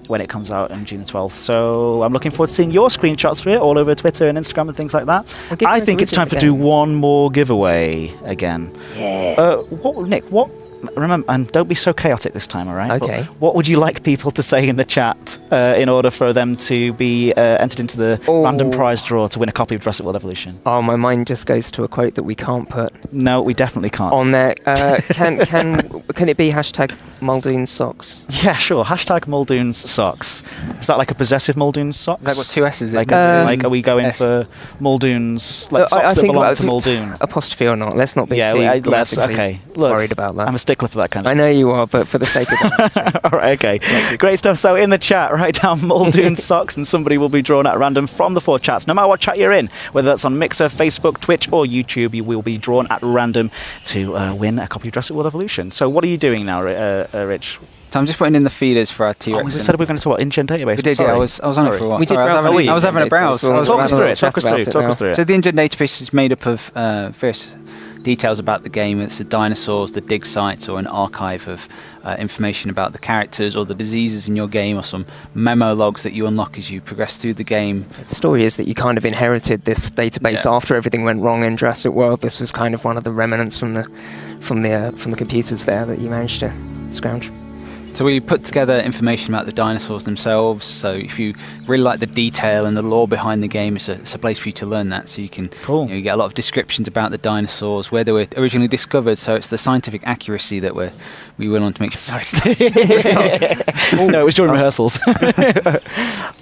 when it comes out on June the 12th. So I'm looking forward to seeing your screenshots for it all over Twitter and Instagram and things like that. I think it's time to do one more giveaway again. Yeah. Nick, remember, and don't be so chaotic this time, all right? Okay. But what would you like people to say in the chat in order for them to be entered into the random prize draw to win a copy of Jurassic World Evolution? Oh, my mind just goes to a quote that we can't put. No, we definitely can't. On there, can it be hashtag Muldoon socks? Yeah, sure. Hashtag Muldoon's socks. Is that like a possessive Muldoon's socks? Like what, 2 S's? Like, are we going for Muldoon's, like socks that belong to Muldoon? Apostrophe or not, let's not be too okay. Look, worried about that. I'm a stickler for that kind of I know you are, but for the sake of that. All right, okay. Great stuff. So in the chat, write down Muldoon socks and somebody will be drawn at random from the 4 chats. No matter what chat you're in, whether that's on Mixer, Facebook, Twitch or YouTube, you will be drawn at random to win a copy of Jurassic World Evolution. So what are you doing now, Rich? So I'm just putting in the feeders for our T-Rex. We said we were going to talk about InGen database. We did, yeah. I was on it for a while. I was having a browse. Talk us through it. So the InGen database is made up of various details about the game. It's the dinosaurs, the dig sites, or an archive of information about the characters or the diseases in your game, or some memo logs that you unlock as you progress through the game. The story is that you kind of inherited this database after everything went wrong in Jurassic World. This was kind of one of the remnants from the computers there that you managed to scrounge. So we put together information about the dinosaurs themselves. So if you really like the detail and the lore behind the game, it's a place for you to learn that. So you can you get a lot of descriptions about the dinosaurs, where they were originally discovered. So it's the scientific accuracy that we went on to make sure. No, it was during rehearsals.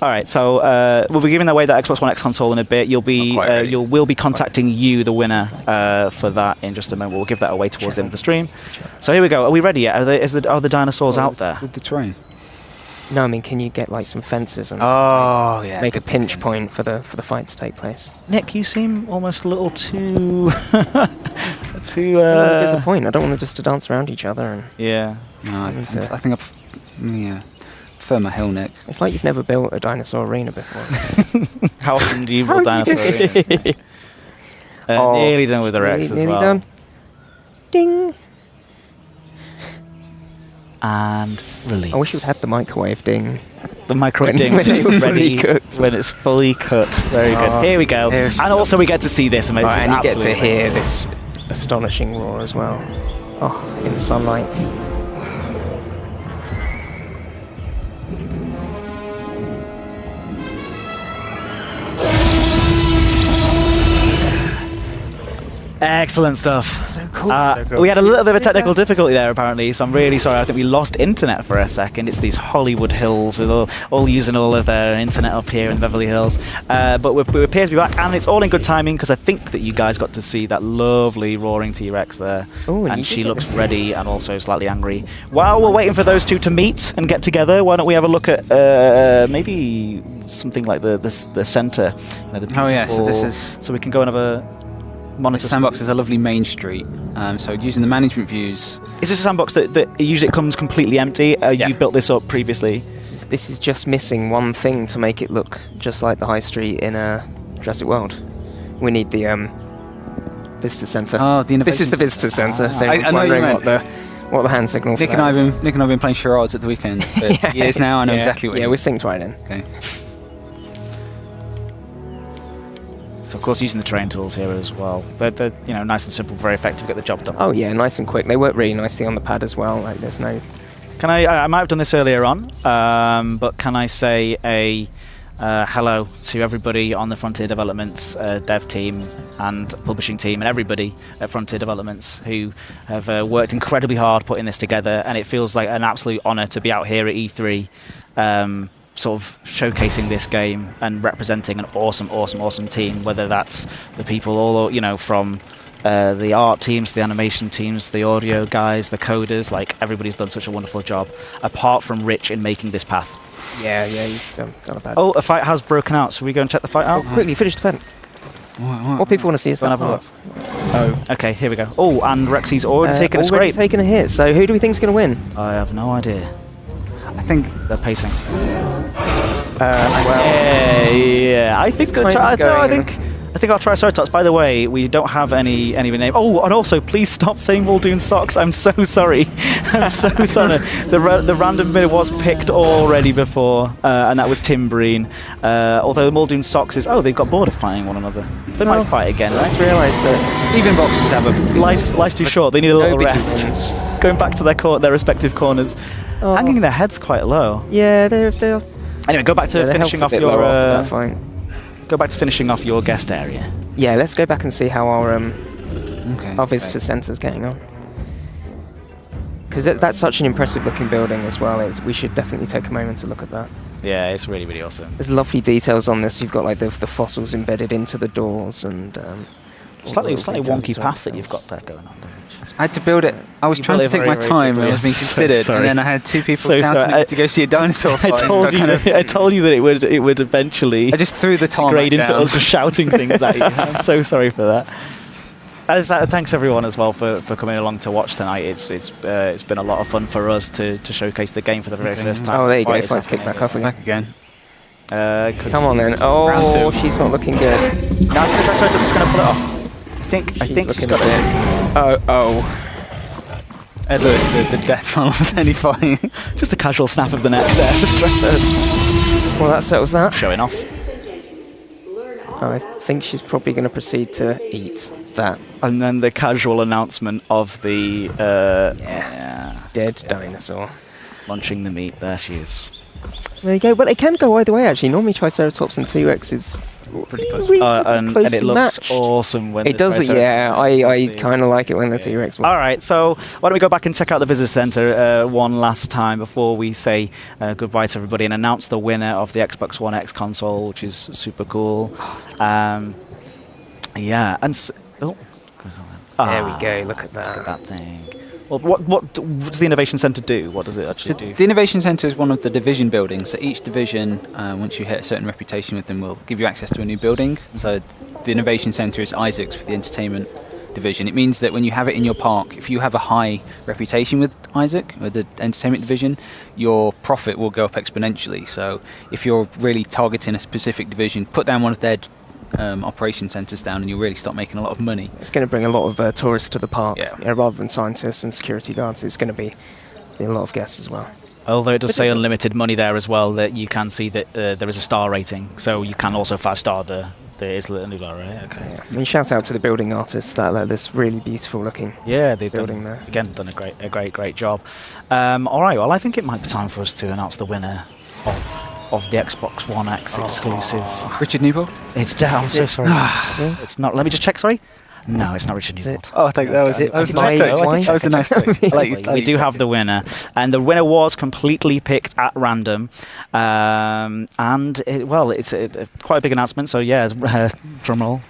All right, so we'll be giving away that Xbox One X console in a bit. We'll be contacting you, the winner, for that in just a moment. We'll give that away towards the end of the stream. So here we go. Are we ready yet? Are the dinosaurs out there? With the terrain. No, I mean, can you get like some fences and Oh, yeah. make a pinch point for the fight to take place? Nick, you seem almost a little too too. Disappointed. I don't want to just to dance around each other and. No, I think I prefer my hill, Nick. It's like you've never built a dinosaur arena before. How often do you build dinosaurs? Nearly done with the Rex as nearly well. Done. Ding. And release. I wish we'd had the microwave ding. The microwave ding when it's ready cooked. when it's fully cooked. Very good. Here we go. And also we get to see this. And you get to hear this astonishing roar as well. Oh, in the sunlight. Excellent stuff. So cool. We had a little bit of a technical difficulty there, apparently, so I'm really sorry. I think we lost internet for a second. It's these Hollywood hills with all using all of their internet up here in Beverly Hills. But we appear to be back, and it's all in good timing because I think that you guys got to see that lovely roaring T-Rex there. Ooh, and she looks ready and also slightly angry. While we're waiting for those two to meet and get together, why don't we have a look at maybe something like the center? The beautiful, so we can go and have a monitor. The sandbox is a lovely main street, so using the management views. Is this a sandbox that usually comes completely empty? You built this up previously? This is just missing one thing to make it look just like the high street in Jurassic World. We need the visitor centre. Oh, the innovation. This is the visitor centre. I know you meant. What the hand signal for Nick and I have been playing charades at the weekend for years now. I know exactly what. Yeah, we're synced right in. Okay. So of course using the terrain tools here as well. They're nice and simple, very effective, get the job done. Oh yeah, nice and quick. They work really nicely on the pad as well. Like there's no. Can I might have done this earlier on, but can I say a hello to everybody on the Frontier Developments dev team and publishing team and everybody at Frontier Developments who have worked incredibly hard putting this together, and it feels like an absolute honour to be out here at E3. Sort of showcasing this game and representing an awesome team, whether that's the people all from the art teams, the animation teams, the audio guys, the coders. Like everybody's done such a wonderful job, apart from Rich in making this path. Yeah, he's done a bad. Oh, a fight has broken out. So we go and check the fight out. Quickly finish the fight. What people want to see is that part. Oh, okay, here we go. Oh, and Rexy's already taken a scrape. Taken a hit. So who do we think is going to win? I have no idea. I think they're pacing. I think it's going to try. No, I think I'll try Triceratops. By the way, we don't have any name. Oh, and also, please stop saying Muldoon socks. I'm so sorry. I'm so sorry. The random bit was picked already before, and that was Tim Breen. Although the Muldoon socks is they've got bored of fighting one another. They might fight again. I just realised that even boxers have a life's too short. They need a little rest. Going back to their respective corners, hanging their heads quite low. Yeah, they're. Anyway, go back to finishing off your. Go back to finishing off your guest area. Yeah, let's go back and see how our visitor centre's getting on. Because that's such an impressive looking building as well. We should definitely take a moment to look at that. Yeah, it's really, really awesome. There's lovely details on this. You've got like the fossils embedded into the doors and slightly wonky path that you've got there going on. I had to build it. I was trying to take my time. I was being considered, and then I had two people counting me to go see a dinosaur fight. I told you that it would eventually. I just threw the time grade into us just shouting things at you. I'm so sorry for that. Thanks everyone as well for coming along to watch tonight. It's been a lot of fun for us to showcase the game for the very first time. Oh, there you go. Fight's kicked back off again. Come on then. Oh, she's not looking good. No, I think Triceratops is going to pull it off. I think she's got it. Oh. Ed Lewis, the death knell of any fight. Just a casual snap of the neck there. Well, that settles that. Showing off. I think she's probably going to proceed to eat that. And then the casual announcement of the dead dinosaur. Munching the meat. There she is. There you go. Well, it can go either way, actually. Normally Triceratops and T-Rex is pretty close. And it looks awesome when it does. I kind of like it when the T-Rex. All right, so why don't we go back and check out the visitor center one last time before we say goodbye to everybody and announce the winner of the Xbox One X console, which is super cool. And there we go. Look at that. Look at that thing. Well, what does the Innovation Centre do? What does it actually do? The Innovation Centre is one of the division buildings. So each division, once you hit a certain reputation with them, will give you access to a new building. So the Innovation Centre is Isaac's for the entertainment division. It means that when you have it in your park, if you have a high reputation with Isaac, with the entertainment division, your profit will go up exponentially. So if you're really targeting a specific division, put down one of their operation centres down and you'll really start making a lot of money. It's going to bring a lot of tourists to the park. Yeah. Rather than scientists and security guards, it's going to be a lot of guests as well. Although it does say unlimited money there as well, that you can see that there is a star rating, so you can also 5-star the ISLA, right? Okay. Yeah. I mean, shout out to the building artists that let this really beautiful looking they've building done, there. Again, done a great job. All right, well, I think it might be time for us to announce the winner of the Xbox One X exclusive. Richard Newbold? It's down. I'm so sorry. It's not. Let me just check. Sorry. No, it's not Richard Newbold. Oh, I think that was a nice touch. That was a nice touch. We do have the winner, and the winner was completely picked at random, and it's quite a big announcement. So yeah, drum roll.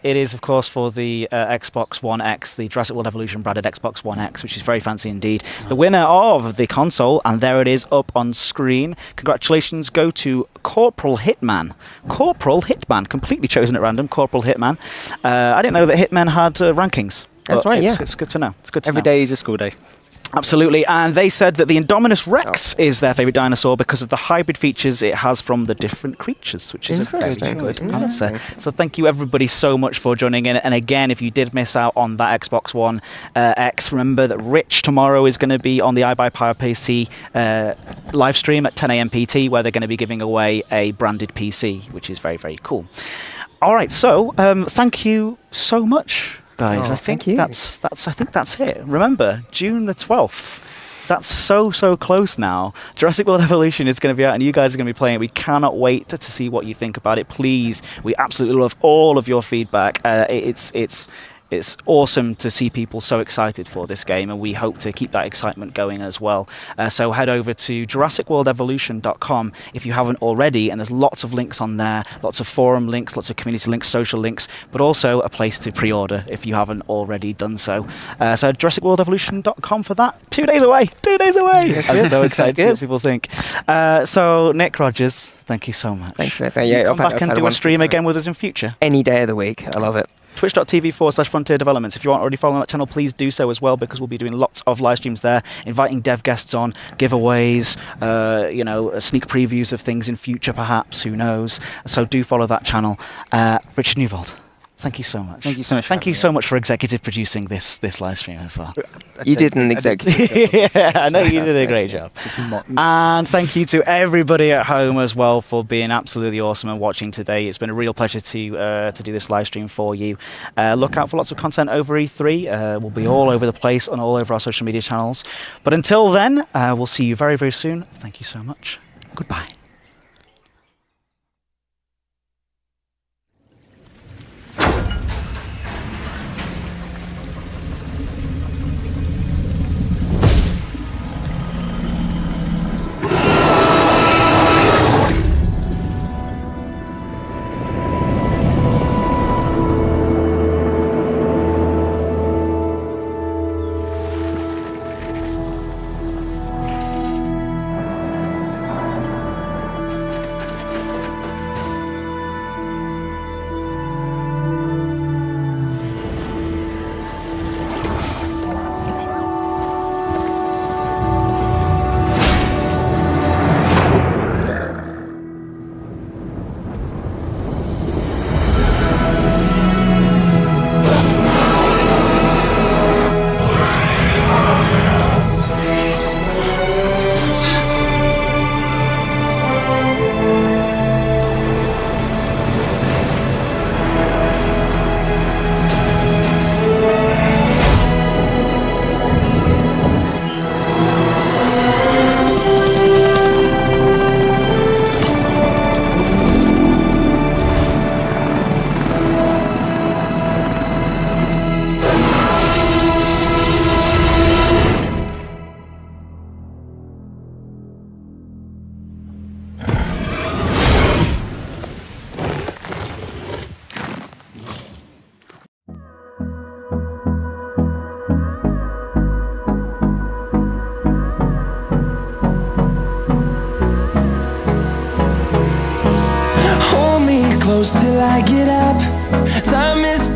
It is, of course, for the Xbox One X, the Jurassic World Evolution branded Xbox One X, which is very fancy indeed. The winner of the console, and there it is up on screen. Congratulations go to Corporal Hitman. Corporal Hitman, completely chosen at random. Corporal Hitman. I didn't know that Hitmen had rankings. That's right, It's good to know. It's good to know. Every day is a school day. Absolutely, and they said that the Indominus Rex is their favourite dinosaur because of the hybrid features it has from the different creatures, which is a very good answer. So thank you everybody so much for joining in. And again, if you did miss out on that Xbox One X, remember that Rich tomorrow is going to be on the iBuyPower PC live stream at 10 a.m. PT, where they're going to be giving away a branded PC, which is very, very cool. All right, so thank you so much, guys. I think that's it. Remember, June the 12th. That's so close now. Jurassic World Evolution is going to be out, and you guys are going to be playing it. We cannot wait to see what you think about it. Please, we absolutely love all of your feedback. It's awesome to see people so excited for this game, and we hope to keep that excitement going as well. So head over to JurassicWorldEvolution.com if you haven't already, and there's lots of links on there, lots of forum links, lots of community links, social links, but also a place to pre-order if you haven't already done so. So JurassicWorldEvolution.com for that. 2 days away! 2 days away! I'm so excited to see what people think. So Nick Rogers, thank you so much. Thanks for that. Come back and do a stream again with us in future. Any day of the week. I love it. Twitch.tv/Frontier Developments. If you aren't already following that channel, please do so as well, because we'll be doing lots of live streams there, inviting dev guests on, giveaways, sneak previews of things in future perhaps, who knows. So do follow that channel. Richard Newbold, thank you so much. Thank you so much. Thank you so much for executive producing this live stream as well. You did an executive. Yeah, I know you did a great job. And thank you to everybody at home as well for being absolutely awesome and watching today. It's been a real pleasure to do this live stream for you. Look out for lots of content over E3. We'll be all over the place on all over our social media channels. But until then, we'll see you very, very soon. Thank you so much. Goodbye. close till I get up. Time is